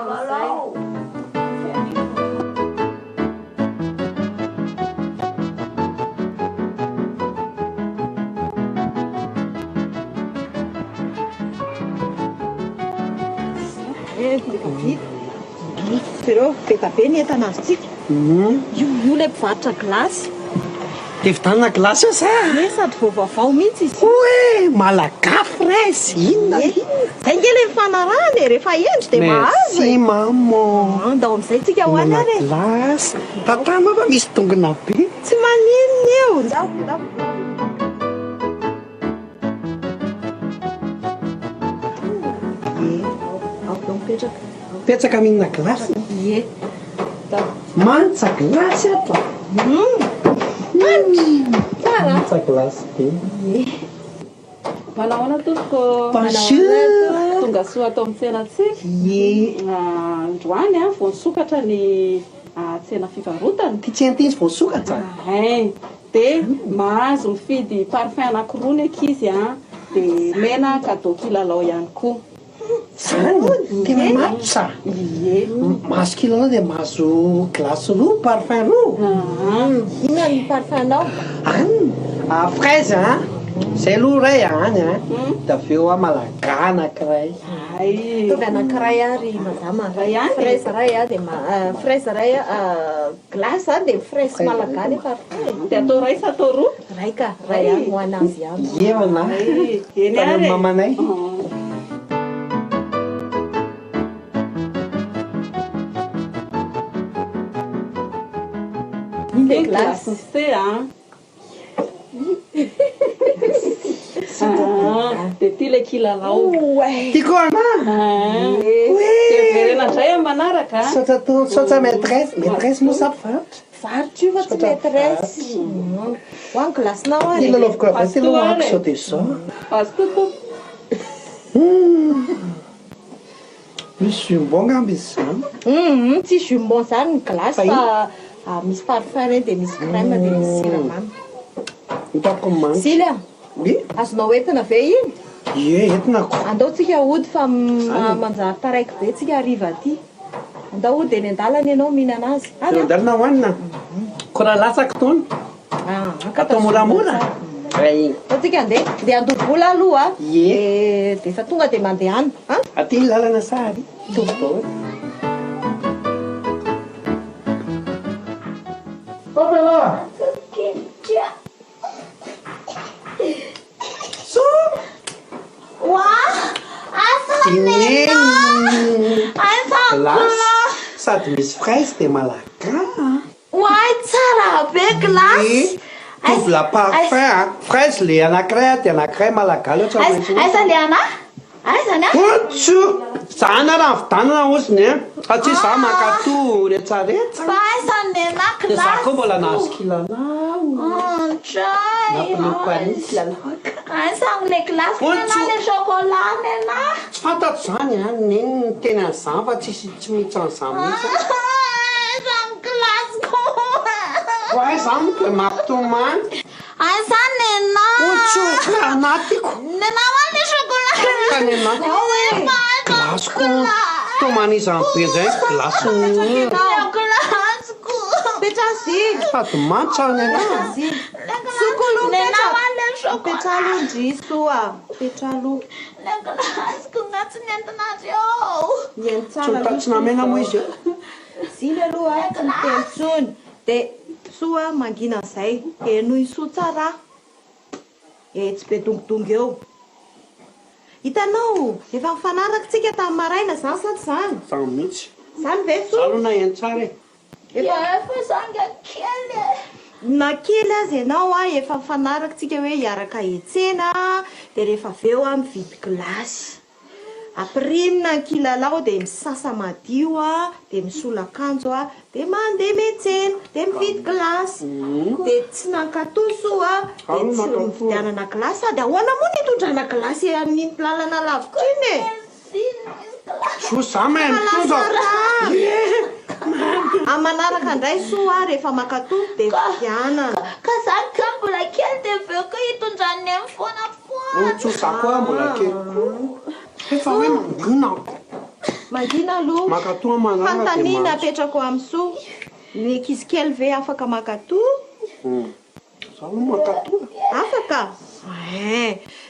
Pero beta be ny entana azotsika. Io le mpivarotra gilasy. Dia vitanina kilasy io sa? Sady vaovao mihitsy izy. Hoe malagafy re izy inona. Zay nge le mifanarahana rehefa endry dia mahazo. Merci maman. Andao amin'izay tsika ho any ary. Kilasy. Tantama fa misy tongona be. Tsy maninona eo. Petsaka mihinana gilasy. Ie. Mantsa gilasy ato. Mantsa gilasy be. Manahoana tompoko? Bonjour. Tonga soa atao amin'ny tsenatsika. Ie. Androany vao nisokatra ny tsena fivarotana. Ty tsy anty izy vao sokatra. Dia mahazo mifidy parfum anankiroa ny ankizy dia mena cadeau kilalao ihany koa. Zany tena matsa. Ie. Mahazo kilalao dia mahazo gilasy roa, parfum roa. Inona ny parfumnao? Fraise zay aloha ray any dia avy eo malaga anankiray. Tovy anankiray ary madama. Ray any. Fraise ray dia fraise ray glace dia fraise malaga ny parfum. Dia atao ray sa atao roa? Ray ka. Ray any ho anazy ihany. Ievana. Eny ary. Mamanay. Le glace c'est dia ty le kilalao. Tiako ana. Verena zay manaraka. Saotra maîtresse moa sa mpivarotra. Varotra io fa tsy maîtresse. Ho any glacenao ary. Ty lalaoviko avy tena hoako sao dia sao. Azo tompoko. misy jumbo ngamby izy zany Tsy jumbo zany ny glace fa misy parfum reny dia misy crème dia misy siramamy. hitako mantsy Sily a azonao entina ve iny? ie entinako Andaotsika ody fa manjary taraiky be tsika hariva aty. Andao ody eny an-dalana ianao mihinana azy. andalina hoanina koa raha latsaka tony atao moramora Atsika andeha dia andovola aloha ie dia efa tonga dia mandehana aty ny lalana sary tovo Papela! Sady misy fraise dia malaka Oay, tsara be glace. Trouve la parfum fraise le anankiray dia anankiray malagaly oatra Aiza le ana? Aiza ny otso zana raha vidanana oziny satria za makato retsaretsa fa aiza ny ana dia za glace? koa mbola nahazo kilalao napinoko aniny kilalao Aiza le glace na le chocolat ny ana? tsy fantatro zany neny ny tena an'izany fa tsy mihitsy an'izany mihitsy Aiza ny glace koa? Ay zany dia mampitomany Aiza ny ana? otso anatiko Ny ana hoany le chocolat? Kany anatiko glasiko tomany izany be zay glasy Le glace koa. sady mantra ny anazy Ny ana hoany le chocolat? Petralo soa. Petralo. Le glace koa ngatsy ny entinareo. Mihaino tsy tsara mitatry namena moa izy Zily aloha tsy miteny tsony. Dia soa mangina an'izay. Noho soa tsara. Tsy be dongodongo eo. Hitanao, efa mifanaraka tsika tamin'ny maraina zany sady zany. zany mihitsy Zany ve soa? alo na haino tsara e Efa zanga kely. Na kely azy ianao efa mifanaraka tsika hoe hiaraka hetsena dia rehefa avy eo mividy glasy. Ampirina ny kilalao dia misasa madio dia misola akanjo dia mandeha miantsena dia mividy glasy. Dia tsy nankatoso dia tsy mividianana glasy dia ahoana moa ny hitondrana glasy amin'ny lalana lavitra iny e? so za mahay mitondra Manaraka indray soa rehefa makato dia vidiana. Ka zany ka mbola kely dia aveo koa hitondrany amin'ny foana otso za koa mbola kely efa hoe mangina Mangina aloha. makatoa manaraka Fantaniana apetrako amin'ny soa. Ny ankizy kely ve afaka makato? za aloha makatoa Afaka?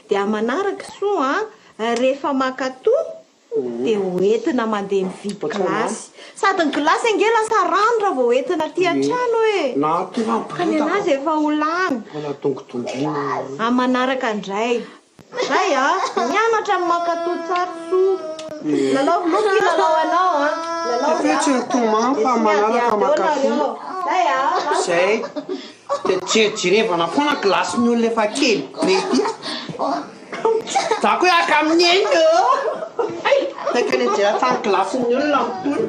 Dia manaraka soa rehefa makato dia hoentina mandeha mividy glasy. Sady ny glasy ange lasa rano raha vao hoentina aty an-trano e. na tonga Ka ny anazy efa ho lany. mbola tongodongina Manaraka indray. Zay mianatra amin'ny makato tsara soa. Lalao kilalao anao efetsy ny tomany fa manaraka makato Zay zay dia jerijirevana foana glasy ny olona efa kely be ty za koa aka amin'ny eny teka ny jeratany glasy ny olona mitony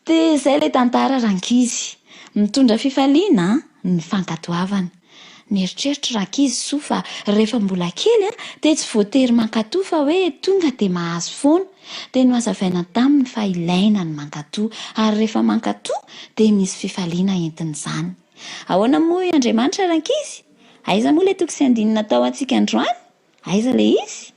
dia izay ilay tantara rankizy mitondra fifaliana ny fankatoavana. Mieritreritra rankizy soa fa rehefa mbola kely dia tsy voatery mankatoa fa hoe tonga dia mahazo foana. Dia no hazavaina taminy fa ilaina ny mankatoa ary rehefa mankatoa dia misy fifaliana entin'izany. Ahoana moa Andriamanitra rankizy? Aiza moa ilay tokony sy andinina atao antsika androany? Aiza ilay izy?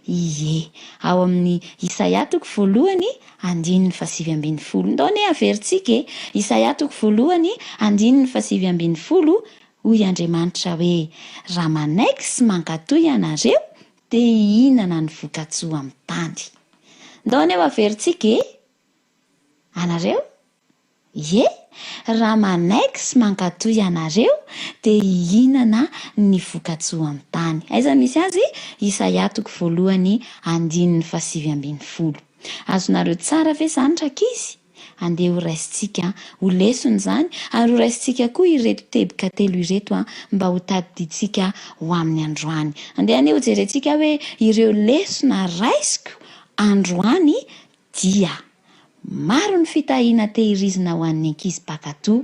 Ie, ao amin'ny Isaia toko voalohany 7:20. Ndaony averintsika Isaia toko voalohany 7:20. Hoy Andriamanitra hoe raha manaiky sy mankatoa ianareo dia hihinana ny voka-tsoa amin'ny tany. Ndaony eo averintsika anareo? Ie, raha manaiky sy mankatoa ianareo dia hihinana ny voka-tsoa amin'ny tany. Aiza misy azy? Isaia toko voalohany 7:20. Azonareo tsara ve izany rankizy? Andeha ho raisitsika ho lesona izany ary ho raisitsika koa ireto teboka telo ireto mba ho tadiditsika ho amin'ny androany. Andeha ho jerentsika hoe ireo lesona raisiko androany dia maro ny fitahiana tehirizina ho an'ny ankizy mpakatoa.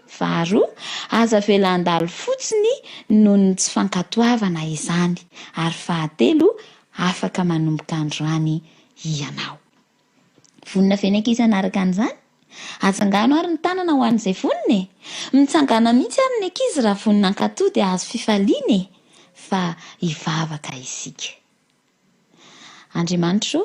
Faharoa, aza velandalo fotsiny noho ny tsy fankatoavana izany. Ary fahatelo, afaka manomboka androany ianao. Vonina fenakizana araka an'izany, atsangano ary ny tanana ho an'izay vonina e. Mitsangana mihitsy ary ny ankizy raha vonina ankatoa dia azo fifaliana e. Fa hivavaka isika. Andriamanitra,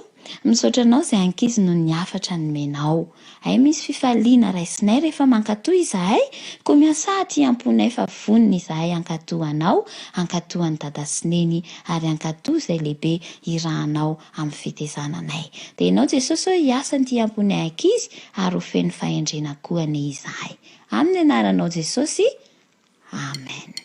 misaotra anao izay ankizy noho ny hafatra nomenao. Hay misy fifaliana raisinay rehefa mankatoa izahay, koa miasa aty amponay fa vonina izahay ankatoa anao, ankatoa ny dada sy neny ary ankatoa izay lehibe irahanao amin'ny fitezananay. Dia ianao Jesosy hiasa ny amponay ankizy ary ho feno fahendrena koa ny izahay. Amin'ny anaranao Jesosy, amen.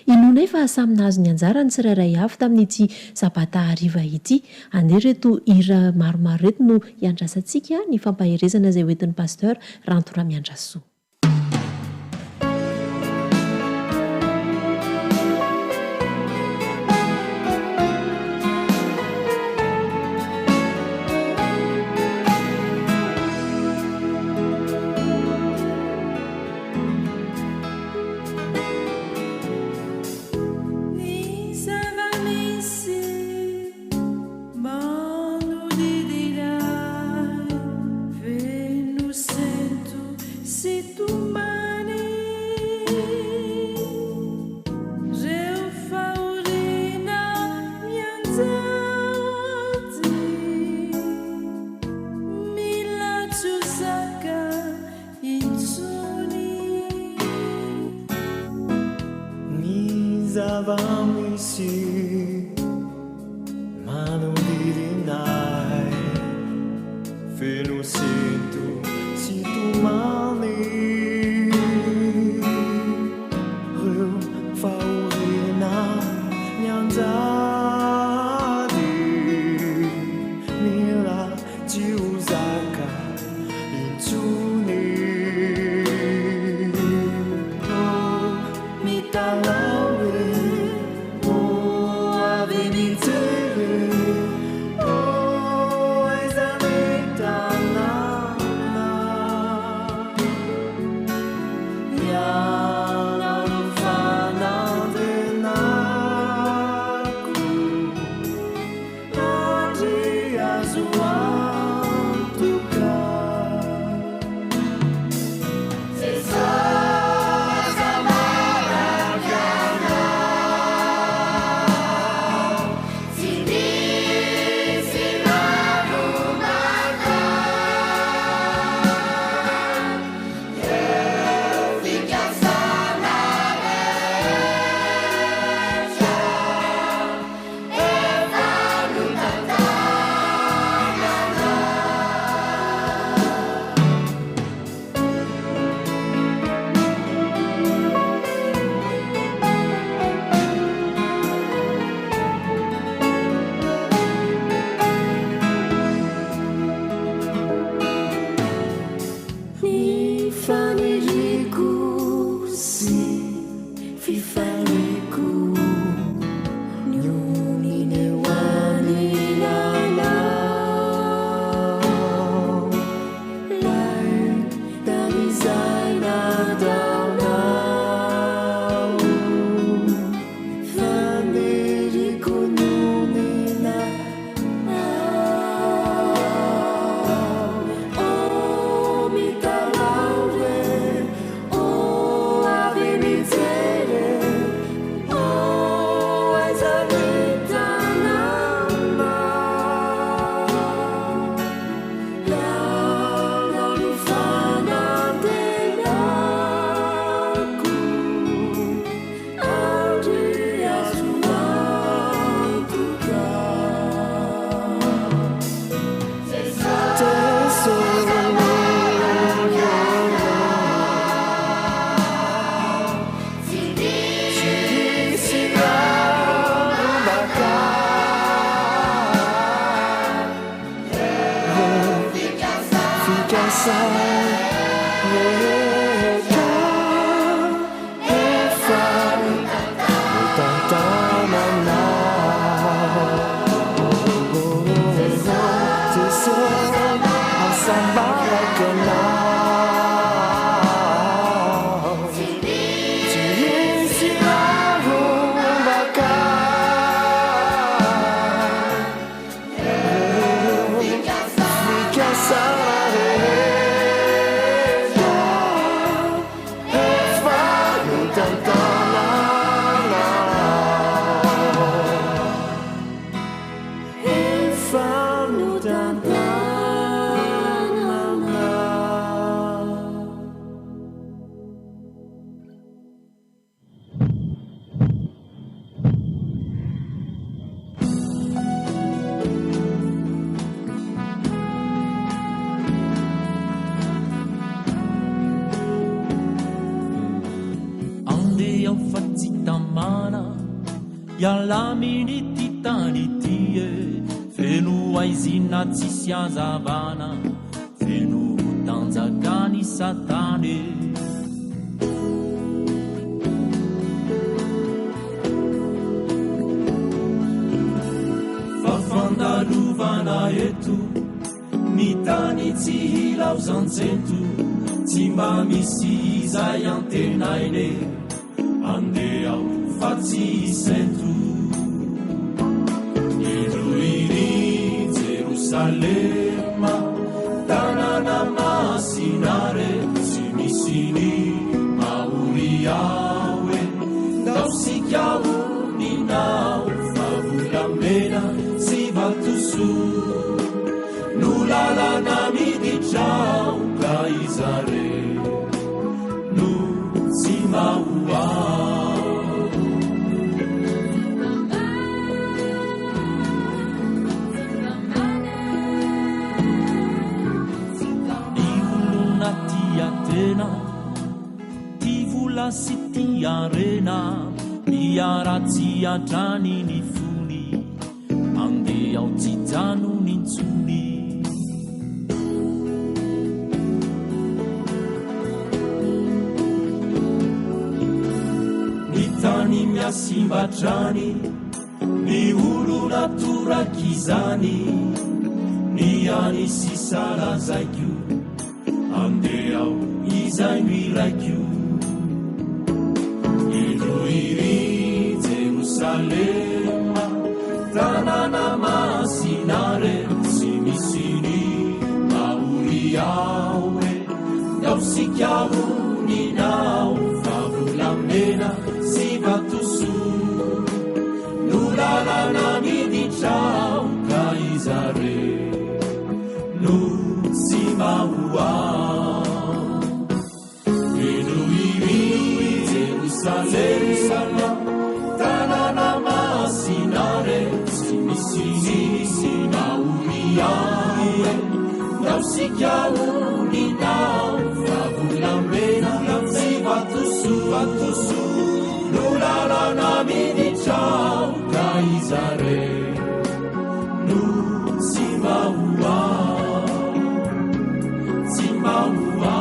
Inonay fa samy nahazo ny anjara ny tsirairay avy tamin'ity sabata hariva ity. Ane reto hira maromaro reto no hiandrasantsika ny fampaherezana izay hoentin'ny pasteur Rantora Miandrasoa. Bom no dia zava-misy manodirinay feno sento sy tomany reo fahorena mianjady mira jiozaka intsony mitalawe o avenitere o esametanana yanarufanadenaku adriazuantuka Yalamini titanitie fenu aizina tsisiazavana fenu tanzakani satane fafandaluvana etu mitani tsihilau zanzentu tsimba misiza yantenaine andeau fazzi sentu Iruini Gerusalemme tanana masinare simisini mauriawe dausikiau ninau favulamena si vatusu nulala nami di ciao kaisare nu si maua sy ty arena miaratsy atrany ny fony andeha ao jijano nintsony ny tany miasimbatrany ny olo natorak'izany ny any sisalazaiko andeha ao izay miraiko iroiri Jerusalema tanàna masinare sy misiny maory aoe iaosika oninao favolamena sy vatoso no lalana miditrao ka izare no sy mahoa Jerusalema tanàna masinare sy misiny maory aoe iaosika oninao favolamena sy vatoso no lalana miditrao ka izare no sy mahoa sy mahoa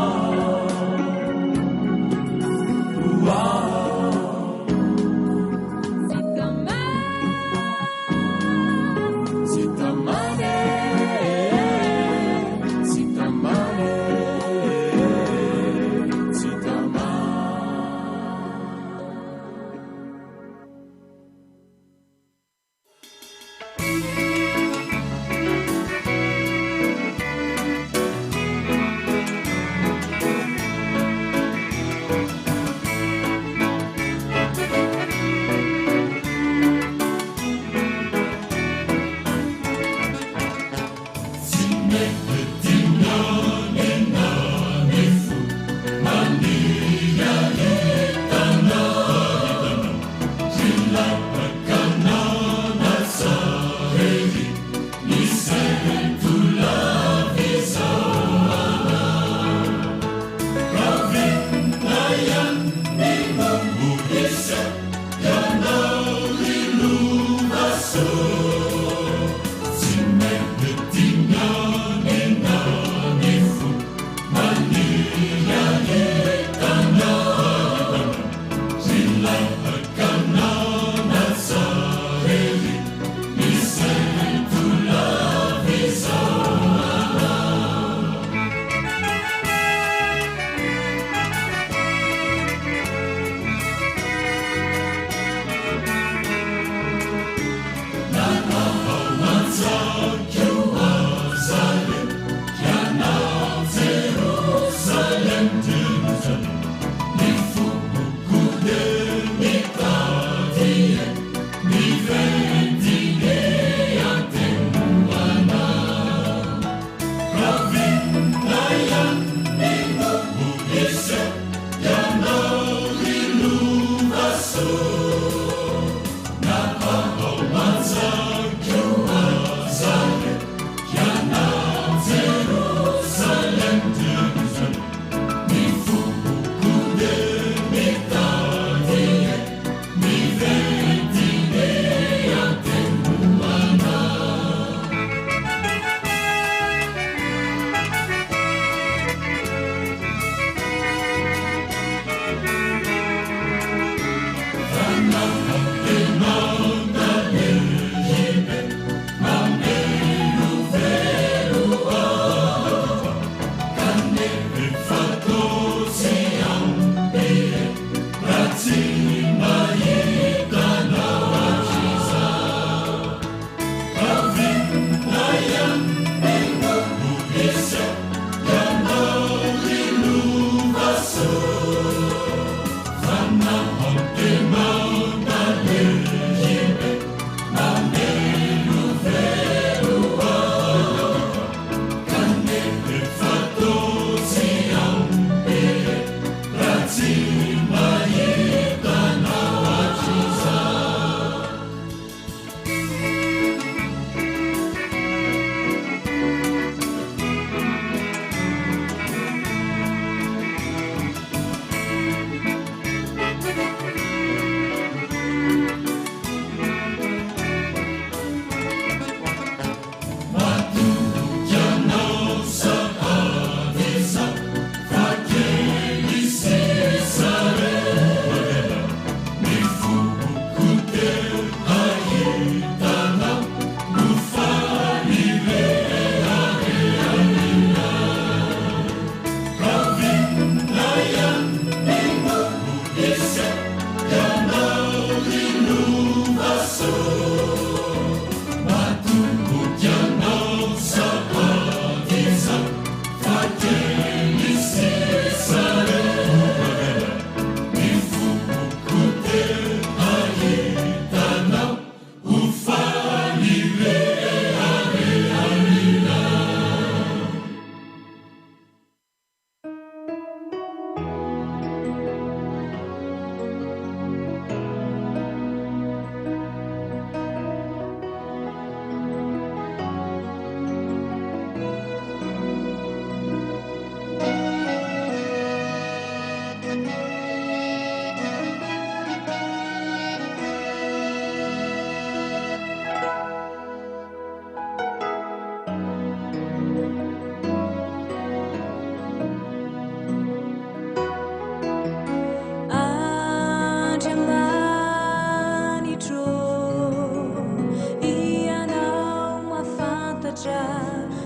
fantatra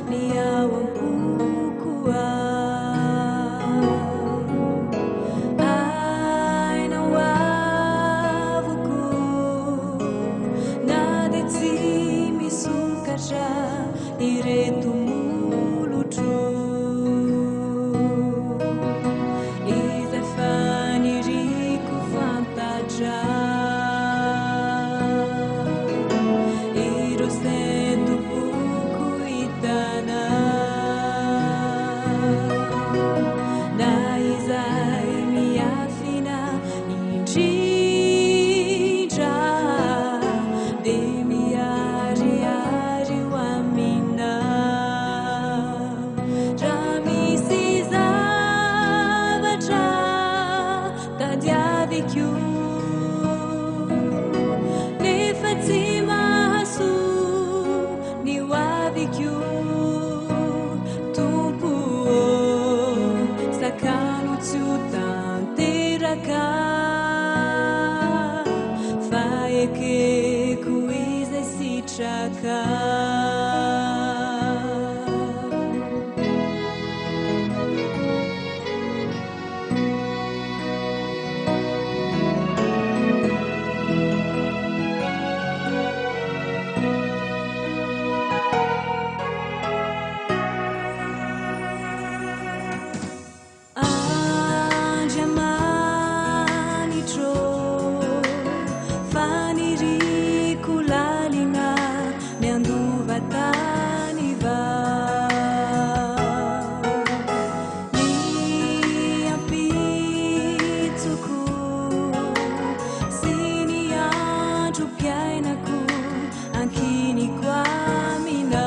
ny ao amkokoa ainao avoko na dia tsy misokatra ireto molotro izay faniriko fantatra ireo sendoboko hitana na izay miafina indrindra dia miariary ho amina raha misy zavatra tadiaviko nefa tsy mahasoa ny hoaviko tompo sakano tsy ho tanteraka fa ekeko izay sitraka andriamanitro faniriko lalina miandova tany va ny ampitsoko sy ny androm-piainako ankiniko amina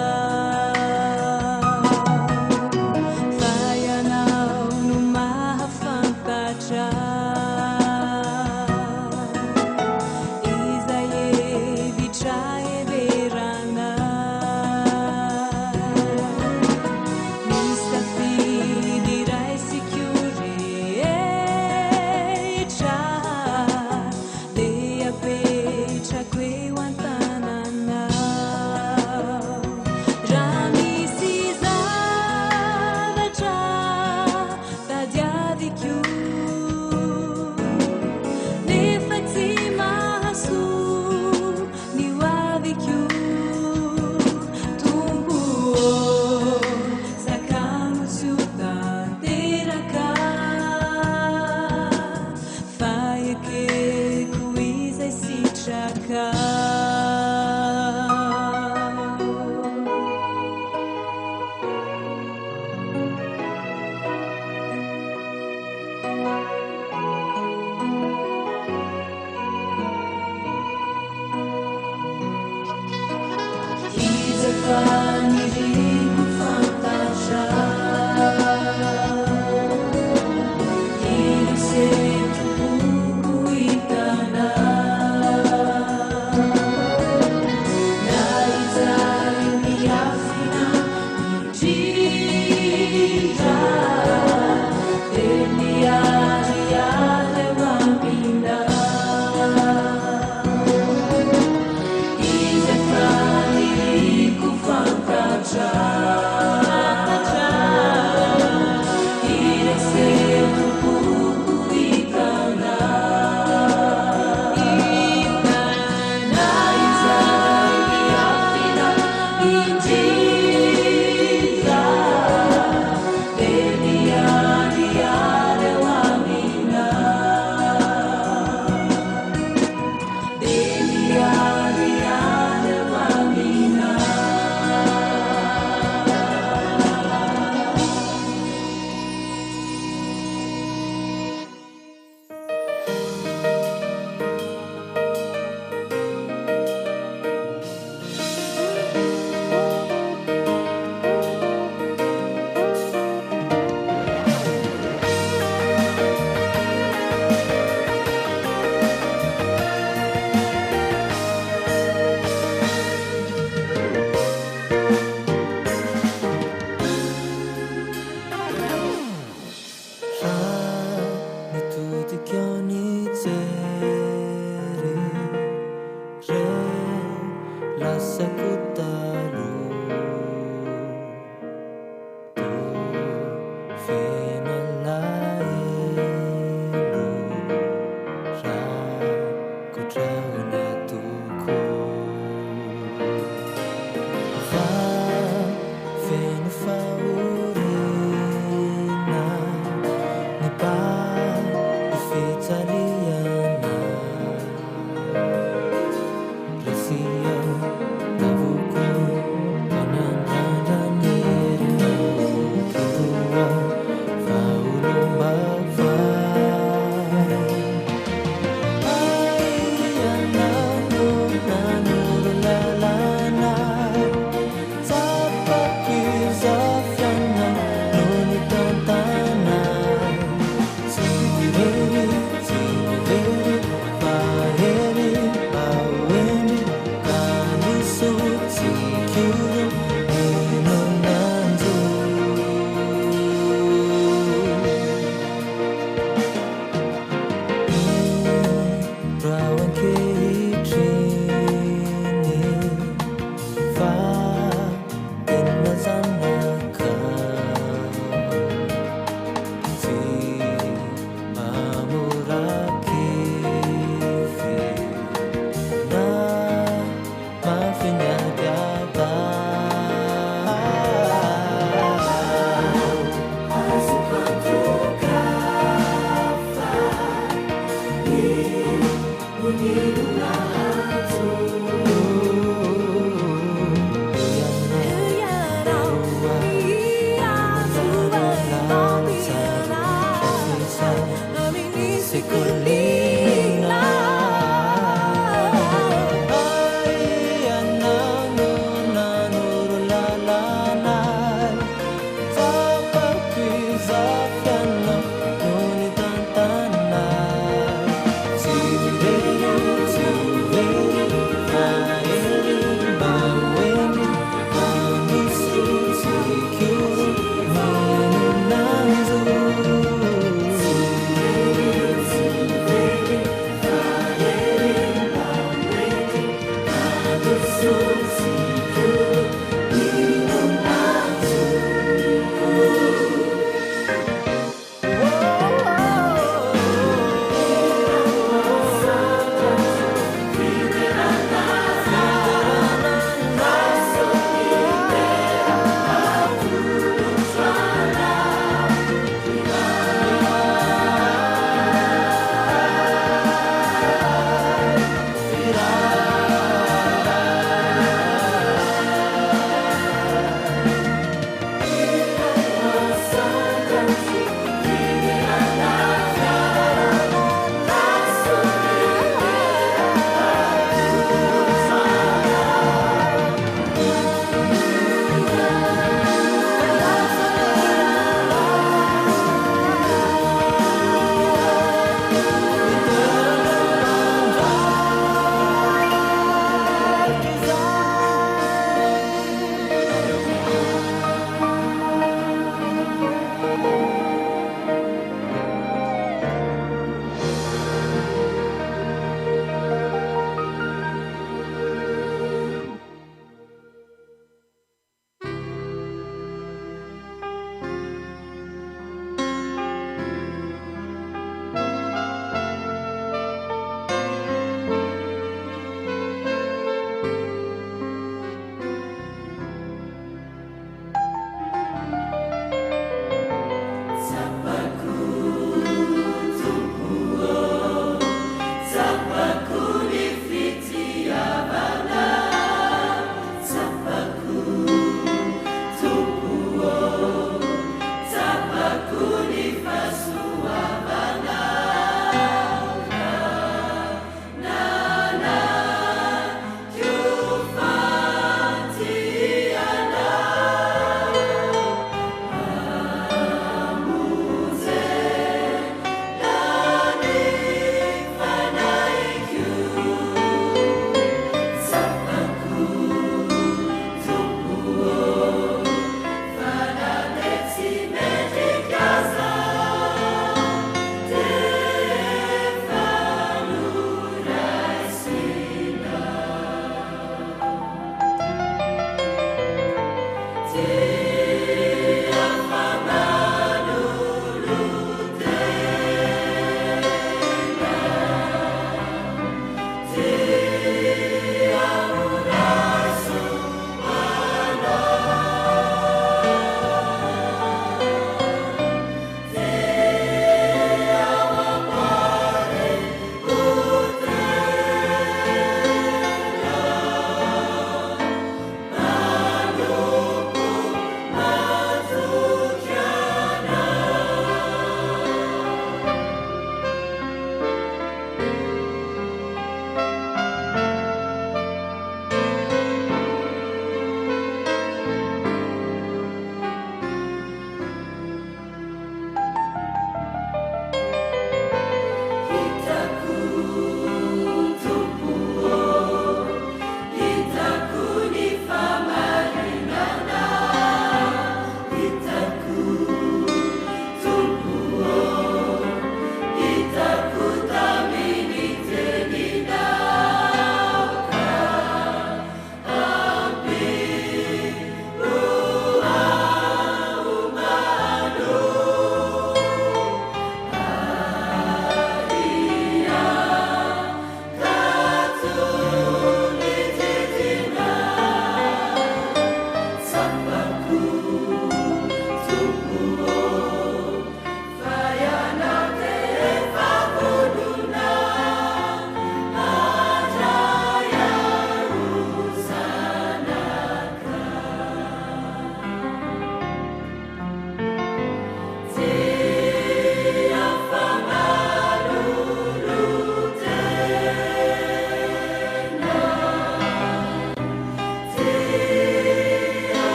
fa ianao no mahafantatra izay hevitra heverana misafidy raisiko rehetra dia apetrako eo an-tananao raha misy zavatra tadiaviko nefa tsy mahasoa ny hoaviko tompo sakano tsy ho tanteraka fa ekeko izay sitraka izay faniriko fantatra ireo sendoboko hitana na izay miafina indrindra dia miariary ho amina izay faniriko fantatra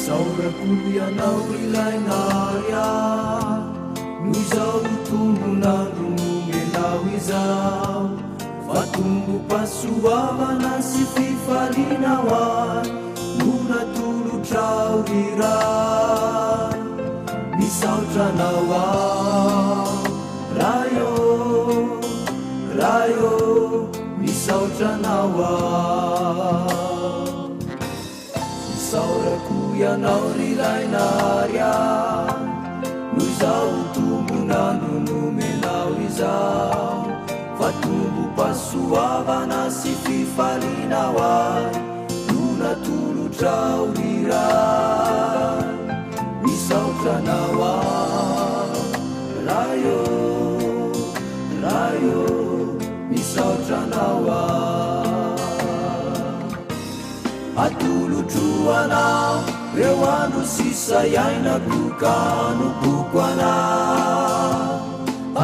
saurakulianao ilainaria no izao tombonandro nomenao izao fatombo pasoavana sy fifalinao ay no natolotrao rira misaotranao ao rayo misaotranao ao saurako ianao rilainaria no izao tombonandro nomenao izao fatombo pasoavana sy fifalinao ay no natolotrao rira misaotranao ao rayo misaotranao ao atolotroanao reo andro sisa iainako ka nopoko anao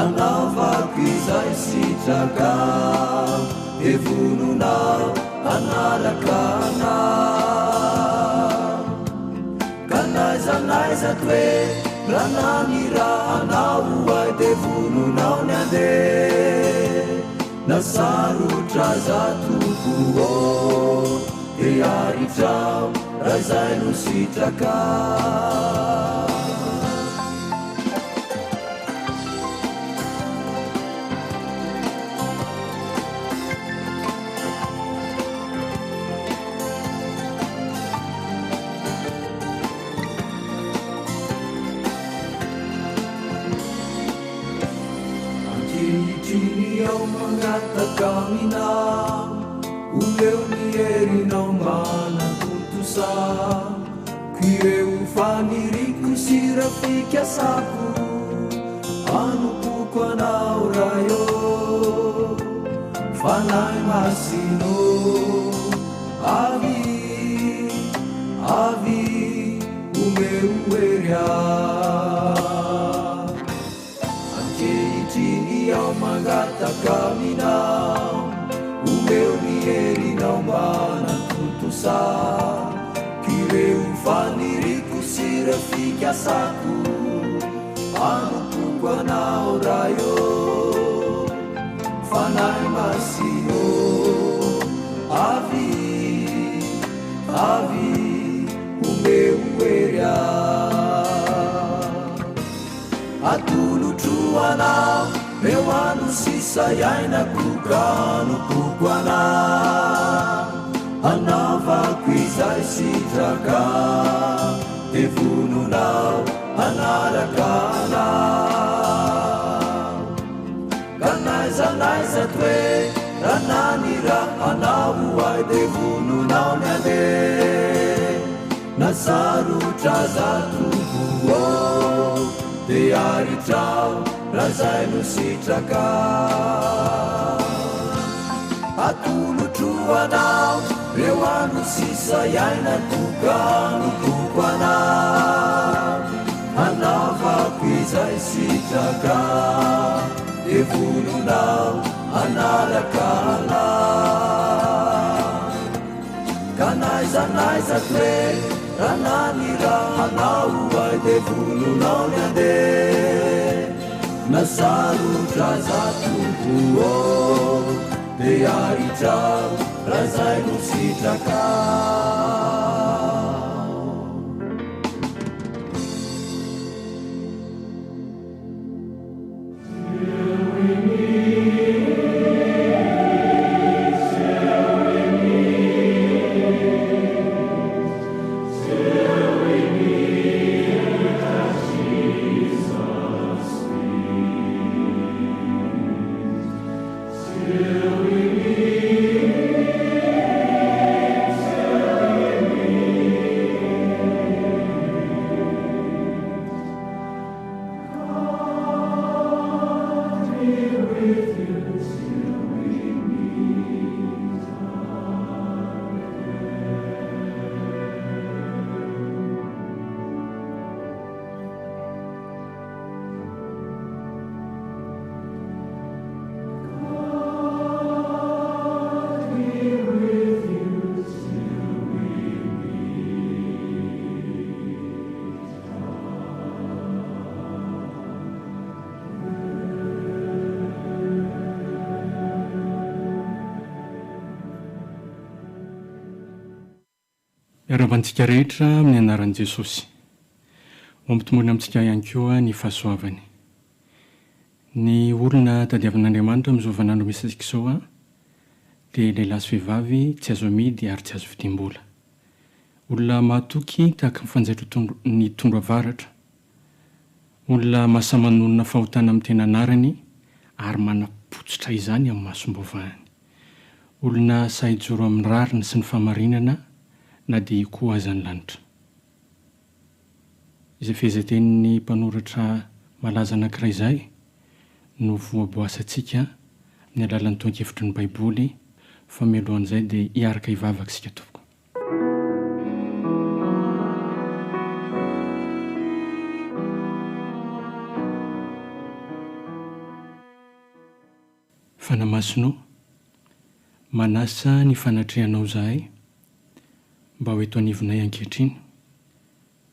anaovako izay sitraka evononao anaraka anao ka naizanaizako hoe raha nirahanao ay de vononao ny andeha nasarotra zatoko e aritrao raha izay no sitraka ao mangataka aminao omeo ny herinao manantontosa kireo faniriko sy rafikasako anopoko anao rayo fanay masino avy omeo heria ankehitriny ao mangataka aminao omeo ny herinao manantontosa kireo faniriko sy rafikasako anopoko anao rayo fanay masino avy omeo heria atolotro anao eo ano sisa iainako ka anopoko anao anaovako izay sitraka de vononao anaraka anao ka naizanaiza toe ranany raha anao ay de vononao ny andeha nasarotra zatovo de aritrao raha zay no sitraka atolotro anao eo ano sisa iainako ka anopoko anao anaovako izay sitraka de vononao anaraka anao ka naizanaiza toe ranany raha anao ay de vononao ny andeha nasarotra zatovo de aritrao raha zay no sitraka Miarabantsika rehetra amin'ny anaran'i Jesosy. Mampitomboina amintsika ihany koa ny fahasoavany. Ny olona tadiavan'Andriamanitra amin'izao vanandro misy antsika izao dia lehilahy sy vehivavy tsy azo amidy ary tsy azo vidim-bola. Olona mahatoky tahaka ny fanjaitra ny tondro avaratra. Olona mahasamanonona fahotana amin'ny tena anarany ary manapotsitra izany amin'ny masom-bovahany. Olona sahijoro amin'ny rariny sy ny famarinana na dia koa azan'ny lanitra. Izay fehezanten'ny mpanoratra malaza anankiray izay no voaboasantsika ny alalan'ny toan-kevitry ny Baiboly fa mialohan'izay dia hiaraka hivavaka isika tompoko. Fanamasinao, manasa ny fanatrehanao zahay mba ho eto anivonay ankehitriny,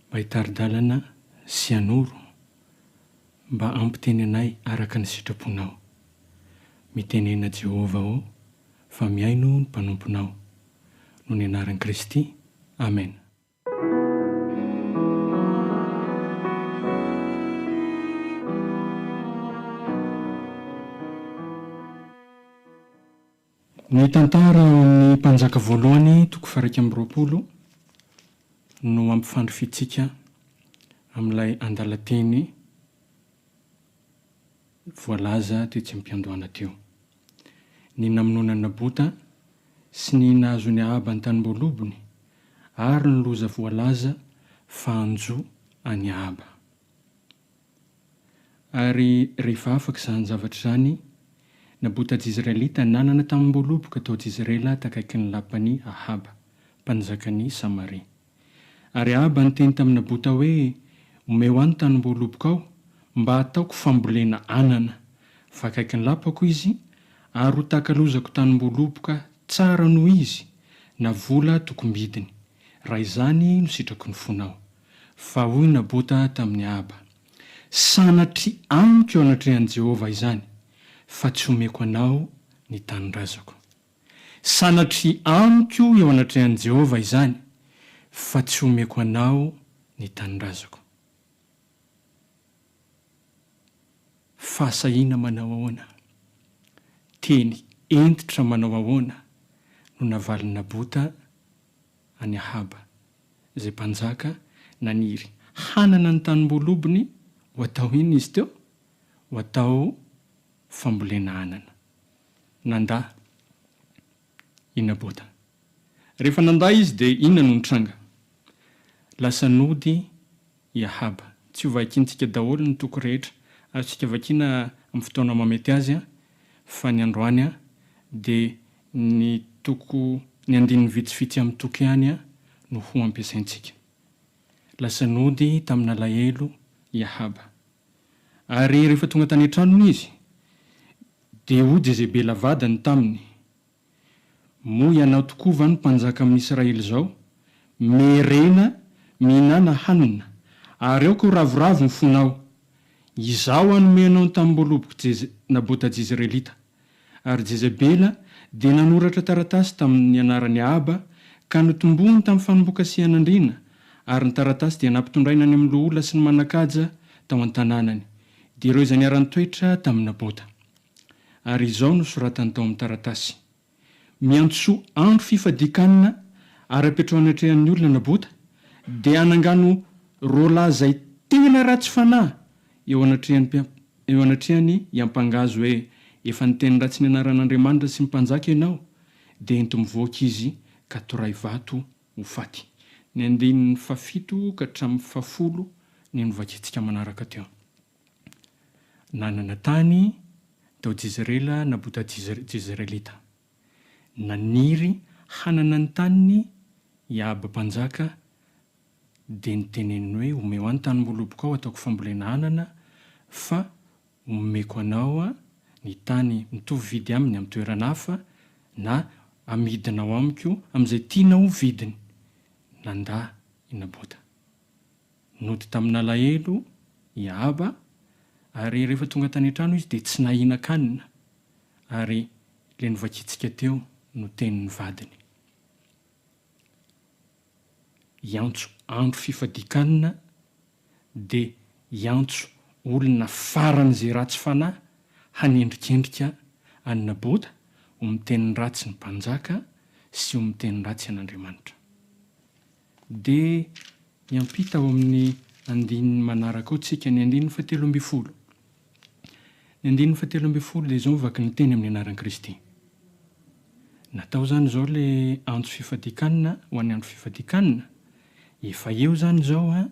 mba hitaridalana sy hanoro, mba ampitenenay araka ny sitraponao. Mitenena Jehova ao fa miaino ny mpanomponao. Noho ny anaran'i Kristy. Amen. Ny tantara amin'ny mpanjaka voalohany toko 120 no ampifandrifitsika amin'ilay andalan-teny voalaza tetsy am-piandohana teo. ny namonona Nabota sy ny nahazony Ahaba ny tanimbolobony ary ny loza voalaza fa anjo any Ahaba. Ary rehefa afaka izany zavatra izany, Nabotan-Jizraelita nanana tamim-boloboka tao Jizraela takaiky ny lapany Ahaba, mpanjakany Samaria. Ary Ahaba niteny tamin'ny Nabota hoe, omeo any tanim-boloboka ao mba ataoko fambolena anana, fa akaiky ny lapako izy, ary ho takalozako tanim-boloboka tsara noho izy, na vola tokombidiny. Raha izany no sitrako ny fonao. Fa hoy Nabota tamin'ny Ahaba, sanatry amiko eo anatrehan'i Jehovah izany, fa tsy omeko anao ny tanindrazako. Sanatry amiko eo anatrehan'i Jehovah izany, fa tsy omeko anao ny tanindrazako. Fahasahiana manao ahoana? Teny entitra manao ahoana no navalin'i Nabota any Ahaba, izay mpanjaka naniry hanana ny tanimbolobony ho atao iny izy teo? Ho atao fambolena anana. Nanda i Nabota. Rehefa nanda izy dia inona no nitranga? Lasa nody i Ahaba. Tsy ho vakintsika daholo ny toko rehetra, ary tsika vakiana amin'ny fotoana mamety azy, fa ny androany dia ny toko ny andininy vitsivitsy amin'ny toko ihany no ho ampiasaintsika. Lasa nody tamin'ny alahelo i Ahaba. Ary rehefa tonga tany an-tranony izy, dia ho Jezebela vadany taminy, moa ianao tokoa va ny mpanjaka amin'ny Israely izao, merena mihinana hanina, ary aoko ravoravo ny fonao. Izao anomenao ny tanim-boloboko Nabota-Jizraelita. Ary Jezebela dia nanoratra taratasy tamin'ny anaran'i Ahaba ka notombony tamin'ny fanombokasehan'Andriana, ary ny taratasy dia nampitondraina any amin'ny loha olona sy ny manan-kaja tao an-tanànany. Dia ireo izay niarany toetra tamin'ny Nabota. Ary izao no soratany tao amin'ny taratasy: miantso andro fifadikanina ary apetrao anatrehan'ny olona Nabota, dia anangano roalahy izay tena ratsy fanahy eo anatrehany iampangazo hoe efa niteny ratsy ny anaran'Andriamanitra sy mpanjaka ianao, dia ento mivoaka izy ka toray vato ho faty. Ny andininy 7 ka hatramin'ny 10 ny novakintsika manaraka teo. Nanana tany tao Jizraela Nabota-Jizraelita. Naniry hanana ny taniny i Ahaba mpanjaka, dia niteneniny hoe omeo any tanim-boloboko ao ataoko fambolena anana, fa omeko anao ny tany mitovy vidy aminy amin'ny toerana hafa, na amidinao amiko amin'izay tianao vidiny. Nanda i Nabota. Nody tamin'ny alahelo i Ahaba, ary rehefa tonga tany an-trano izy dia tsy nahinan-kanina, ary ilay novakintsika teo no tenin'ny vadiny. Iantso andro fifadikanina, dia iantso olona faran'izay ratsy fanahy hanendrikendrika any Nabota ho miteny ratsy ny mpanjaka sy ho miteny ratsy an'Andriamanitra. Dia iampita ao amin'ny andininy manaraka ao tsika ny andininy 17. Ny andininy 17 dia izao mivaky ny teny amin'ny anaran'i Kristy. Natao zany izao ilay andro fifadikanina ho an'ny andro fifadikanina, efa eo zany izao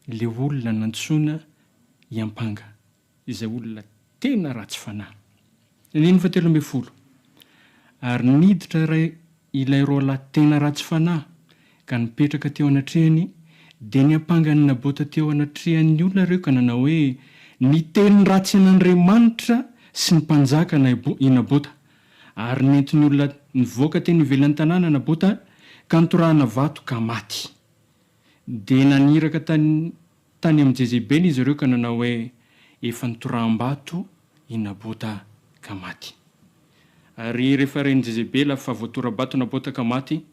ilay olona nantsoina iampanga, izay olona tena ratsy fanahy. Ny 17. Ary niditra ilay roalahy tena ratsy fanahy ka nipetraka teo anatrehany, dia niampangany Nabota teo anatrehan'ny olona ireo ka nanao hoe niteny ratsy an'Andriamanitra sy ny mpanjaka i Nabota. Ary nentin'ny olona nivoaka teny ivelan'ny tanàna Nabota ka nitorahana vato ka maty. Dia naniraka tany amin'ny Jezebela izy ireo ka nanao hoe efa nitoraham-bato i Nabota ka maty. Ary rehefa ren'i Jezebela fa voatora-bato Nabota ka maty,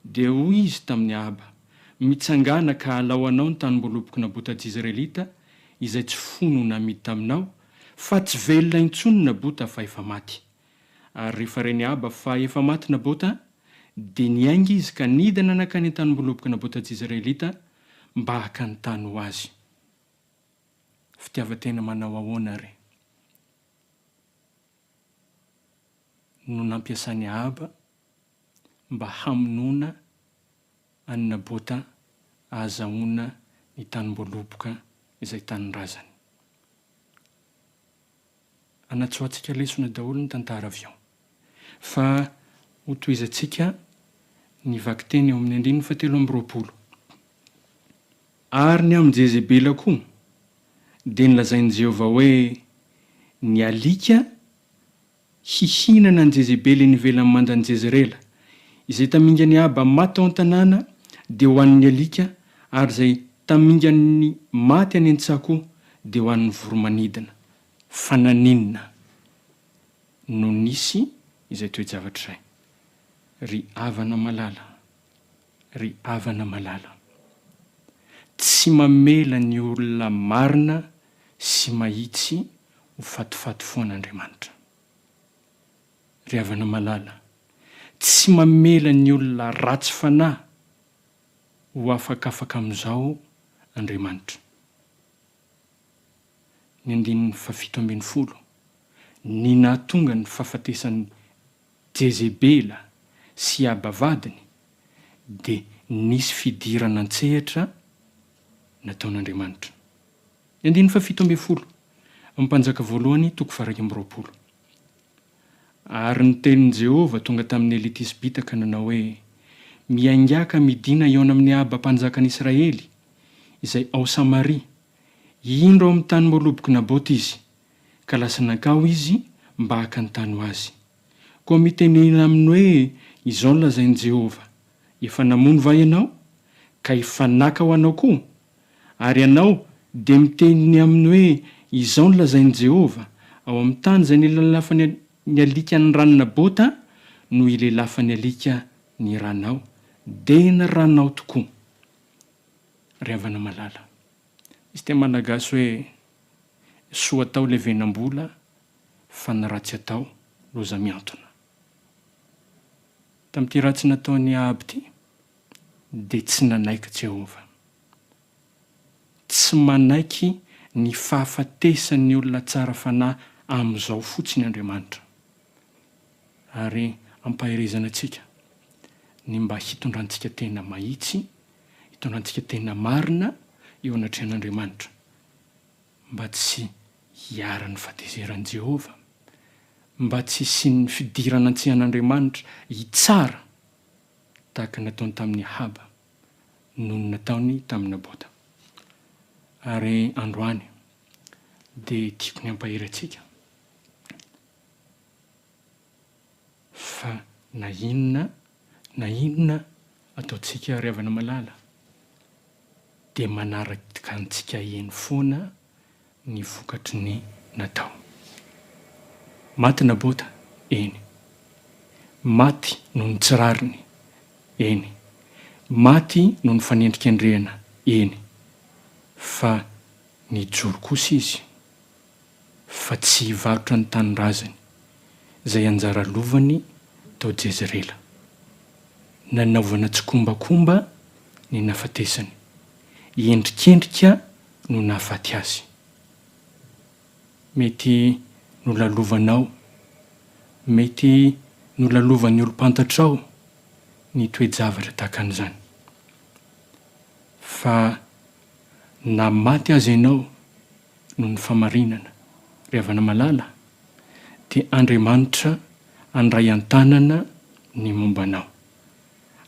dia hoy izy tamin'ny Ahaba, mitsangana ka halao anao ny tanim-boloboko Nabota-Jizraelita izay tsy fono namidy taminao, fa tsy velona intsony Nabota fa efa maty. Ary rehefa ren'i Ahaba fa efa maty Nabota, dia niainga izy ka nidina nakany an-tanim-boloboko Nabota-Jizraelita mba haka ny tany ho azy. Fitiavan-tena manao ahoana re? no nampiasany aba mba hamonoana anina bota ahazahoana ny tanim-boaloboka izay tanin-drazany. Anatsoantsika lesona daholo ny tantara avy ao. Fa ho toizantsika ny vakiteny eo amin'ny 7:20. Ary ny amin'ny Jezebela koa dia nilazain'i Jehovah hoe ny alika hihinana ny Jezebela nivelany mandan'i Jezrela, izay taminga ny aba maty ao an-tanàna dia ho an'ny alika, ary izay taminga ny maty any an-tsaha koa dia ho an'ny voromanidina. Fa naninona no nisy izay toe-javatra izay? Ry havana malala, ry havana malala, tsy mamela ny olona marina sy mahitsy ho fatifaty foan'Andriamanitra. Ry havana malala, tsy mamela ny olona ratsy fanahy ho afakafaka amin'izao Andriamanitra. Ny 7:20, ny nahatonga ny fahafatesan'ny Jezebela sy abavadiny dia nisy fidirana an-tsehatra nataon'Andriamanitra. Ny 7:20, Mpanjaka voalohany 2:20. Ary ny tenin'i Jehovah tonga tamin'ny Eli Tisbita ka nanao hoe miaingaka midina eo amin'ny aba-mpanjakan'i Israely izay ao Samaria, indro ao amin'ny tany voaloboky Nabota izy, ka lasa nankao izy mba haka ny tany ho azy. Koa mitenena aminy hoe izao no lazain'i Jehovah, efa namono va ianao ka efa naka ho anao koa? Ary ianao dia miteny aminy hoe izao no lazain'i Jehovah, ao amin'ny tany izay nilalafan'ny alika ny rano Nabota no ilelafan'ny alika ny ranao, dia ny ranao tokoa. Ry havana malala, izy tena malagasy hoe soa atao ilay venam-bola fa ny ratsy atao loza miantona. Tamin'ity ratsy nataony Ahab ity dia tsy nanaiky Jehovah, tsy manaiky ny fahafatesan'ny olona tsara fanahy amin'izao fotsiny Andriamanitra. Ary ampahirizana antsika ny mba hitondrantsika tena mahitsy, hitondrantsika tena marina eo anatrehan'Andriamanitra, mba tsy hiara-ny fahatezeran'i Jehovah, mba tsy hisian'ny fidirana an-tsehan'Andriamanitra hitsara tahaka nataony tamin'ny Ahab noho ny nataony tamin'ny Nabota. Ary androany dia tiako ny ampahiry antsika fa na inona ataontsika ry havana malala dia manaraka antsika eny foana ny vokatry ny natao. Maty Nabota, eny. Maty noho ny tsirariny, eny. Maty noho ny fanendrikendrehana, eny. Fa nijoro kosa izy fa tsy hivarotra ny tanin-drazany izay anjara lovany tao Jezrela, nanaovana tsikombakomba ny nafatesany, endrikendrika no nahafaty azy. Mety no lalovanao, mety no lalovan'ny olo-pantatrao ny toe-javatra tahaka an'izany. Fa na maty azy ianao noho ny famarinana, ry havana malala, dia Andriamanitra andray an-tanana ny mombanao,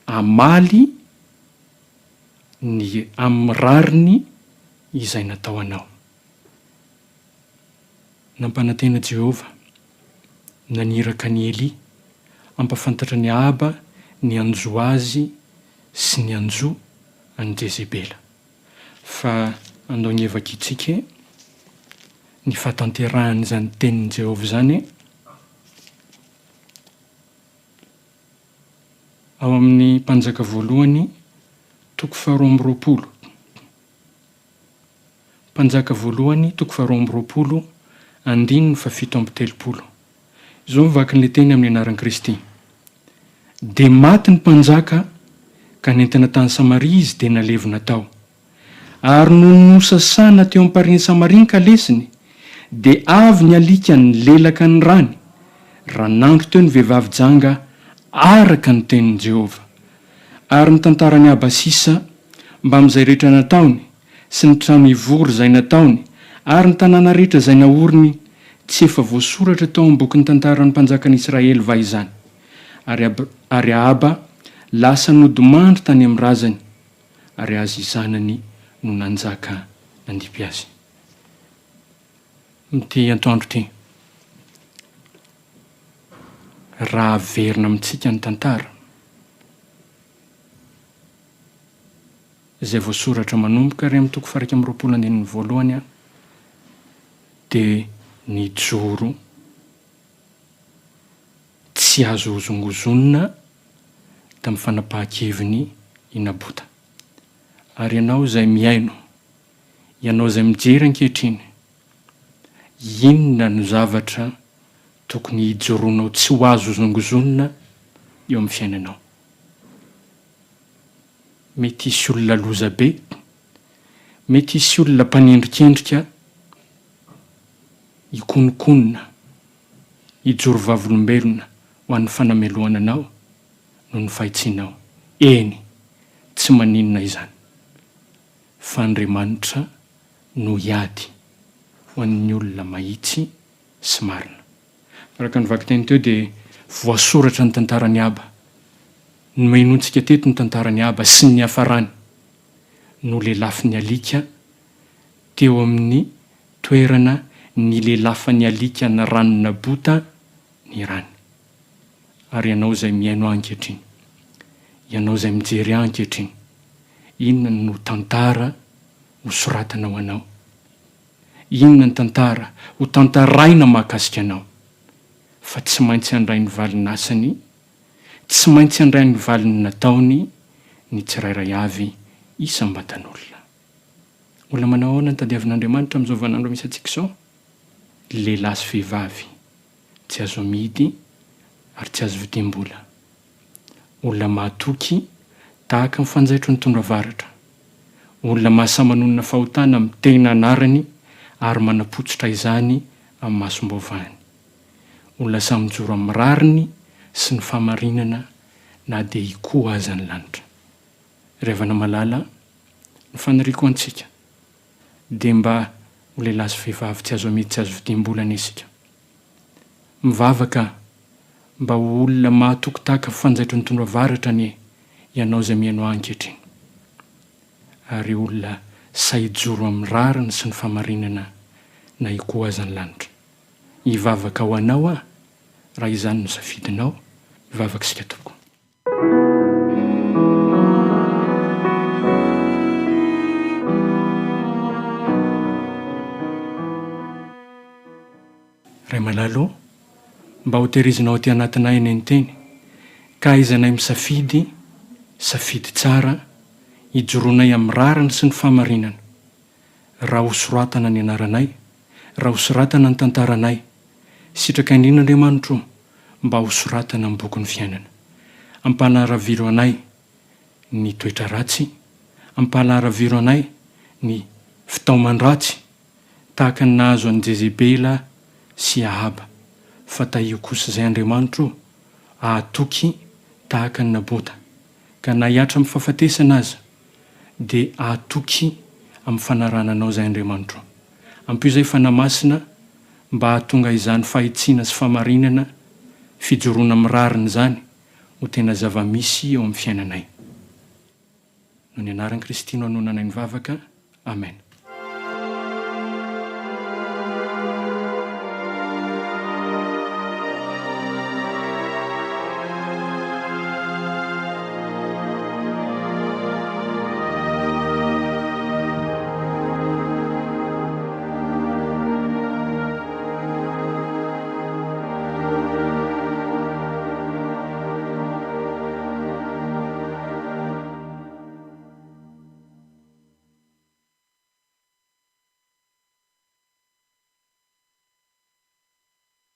amaly ny amin'ny rariny izay natao anao. Nampanantena Jehovah naniraka ny Eli ampafantatra ny Ahaba ny anjo azy sy ny anjo an'i Jezebela. Fa andao ny evakitsika ny fahatanterahany izany tenin'i Jehovah izany ao amin'ny Mpanjaka voalohany 2:20. Mpanjaka voalohany 2:20, 7:30. Izao mivaky ny teny amin'ny anaran'i Kristy. Dia maty ny mpanjaka ka nentana tany Samaria izy dia nalevina tao. Ary no nosasana teo amparian'i Samaria ny kalesiny, dia avy ny alika ny lelaka ny rany, raha nandro teo ny vehivavy janga araka ny tenin'i Jehova. Ary ny tantarany Abasisa mba amin'izay rehetra nataony sy ny trano ivory izay nataony ary ny tanàna rehetra izay naoriny tsy efa voasoratra tao amin'ny bokin'ny tantaran'ny mpanjakan'Israely va izany. Ary Ahaba lasa nodimandry tany amin'ny razany ary azy izanany no nanjaka nandipy azy. Mity antoandro ty, raha averina amintsika ny tantara izay voasoratra manomboka ary amin'ny toko 1:20 dia ny joro tsy azo ozongozonina tamin'ny fanapahan-keviny i Nabota. Ary ianao izay miaino, ianao izay mijery ankehitriny, inona no zavatra tokony hijoronao tsy ho azo ozongozonina eo amin'ny fiainanao? Mety hisy olona loza be, mety hisy olona mpanendrikendrika hikonokonina, hijoro vavolombelona ho an'ny fanameloana anao no ny fahitsianao. Eny, tsy maninona izany. Fa Andriamanitra no hiady ho an'ny olona mahitsy sy marina. Araka ny vakiteny teo dia voasoratra ny tantarany Aba. Ny mahinontsika teto ny tantarany Aba sy ny hafarany no lelafiny alika teo amin'ny toerana ny lelafany alika na ranona bota ny rany. Ary ianao izay miaino ankehitriny, ianao izay mijery ankehitriny, inona no tantara ho soratana ho anao? Inona ny tantara ho tantaraina mahakasika anao? Fa tsy maintsy handray ny valin'asany, tsy maintsy handray ny valiny nataony ny tsirairay avy isam-batan'olona. Olona manao ahoana ny tadiavin'Andriamanitra amin'izao vaninandro misy antsika izao? Lehilahy sy vehivavy tsy azo amidy ary tsy azo vidim-bola. Olona mahatoky tahaka ny fanjaitro ny tondra varatra. Olona mahasamanonina fahotana amin'ny tena anarany ary manapotsitra izany amin'ny masom-baovahany. Olona samy mijoro amin'ny rariny sy ny famarinana na dia hikoa aza ny lanitra. Revana malala ny faniriako antsika dia mba ho lehilahy sy vehivavy tsy azo amidy tsy azo vidim-bola anesika. Mivavaka mba ho olona mahatoky tahaka fanjaitro ny tondra varatra anie ianao izay miaino ankehitriny. Ary olona sahijoro amin'ny rariny sy ny famarinana na hikoa aza ny lanitra. Hivavaka ho anao raha izany no safidinao, hivavaka sika tompoko. Ray malalo, mba ho tehirizinao aty anatinay eny teny, ka izanay misafidy, safidy tsara, hijoronay amin'ny rariny sy ny famarinana. Raha ho soratana ny anaranay, raha ho soratana ny tantaranay, sitraka indrin'Andriamanitro mba ho soratana amin'ny boky ny fiainana. Ampahalaraviro anay ny toetra ratsy, ampahalaraviro anay ny fitaoman-dratsy, tahaka ny nahazo an'i Jezebela sy Ahaba. Fa tahio kosa izay Andriamanitro ahatoky tahaka ny Nabota, ka na hiatra amin'ny fahafatesana aza dia ahatoky amin'ny fanarananao izay Andriamanitro. Ampio izay fanamasina mba hahatonga izany fahitsiana sy famarinana, fijoroana amin'ny rariny izany ho tena zava-misy eo amin'ny fiainanay. No ny anaran'i Kristy no hanonanay ny vavaka. Amen.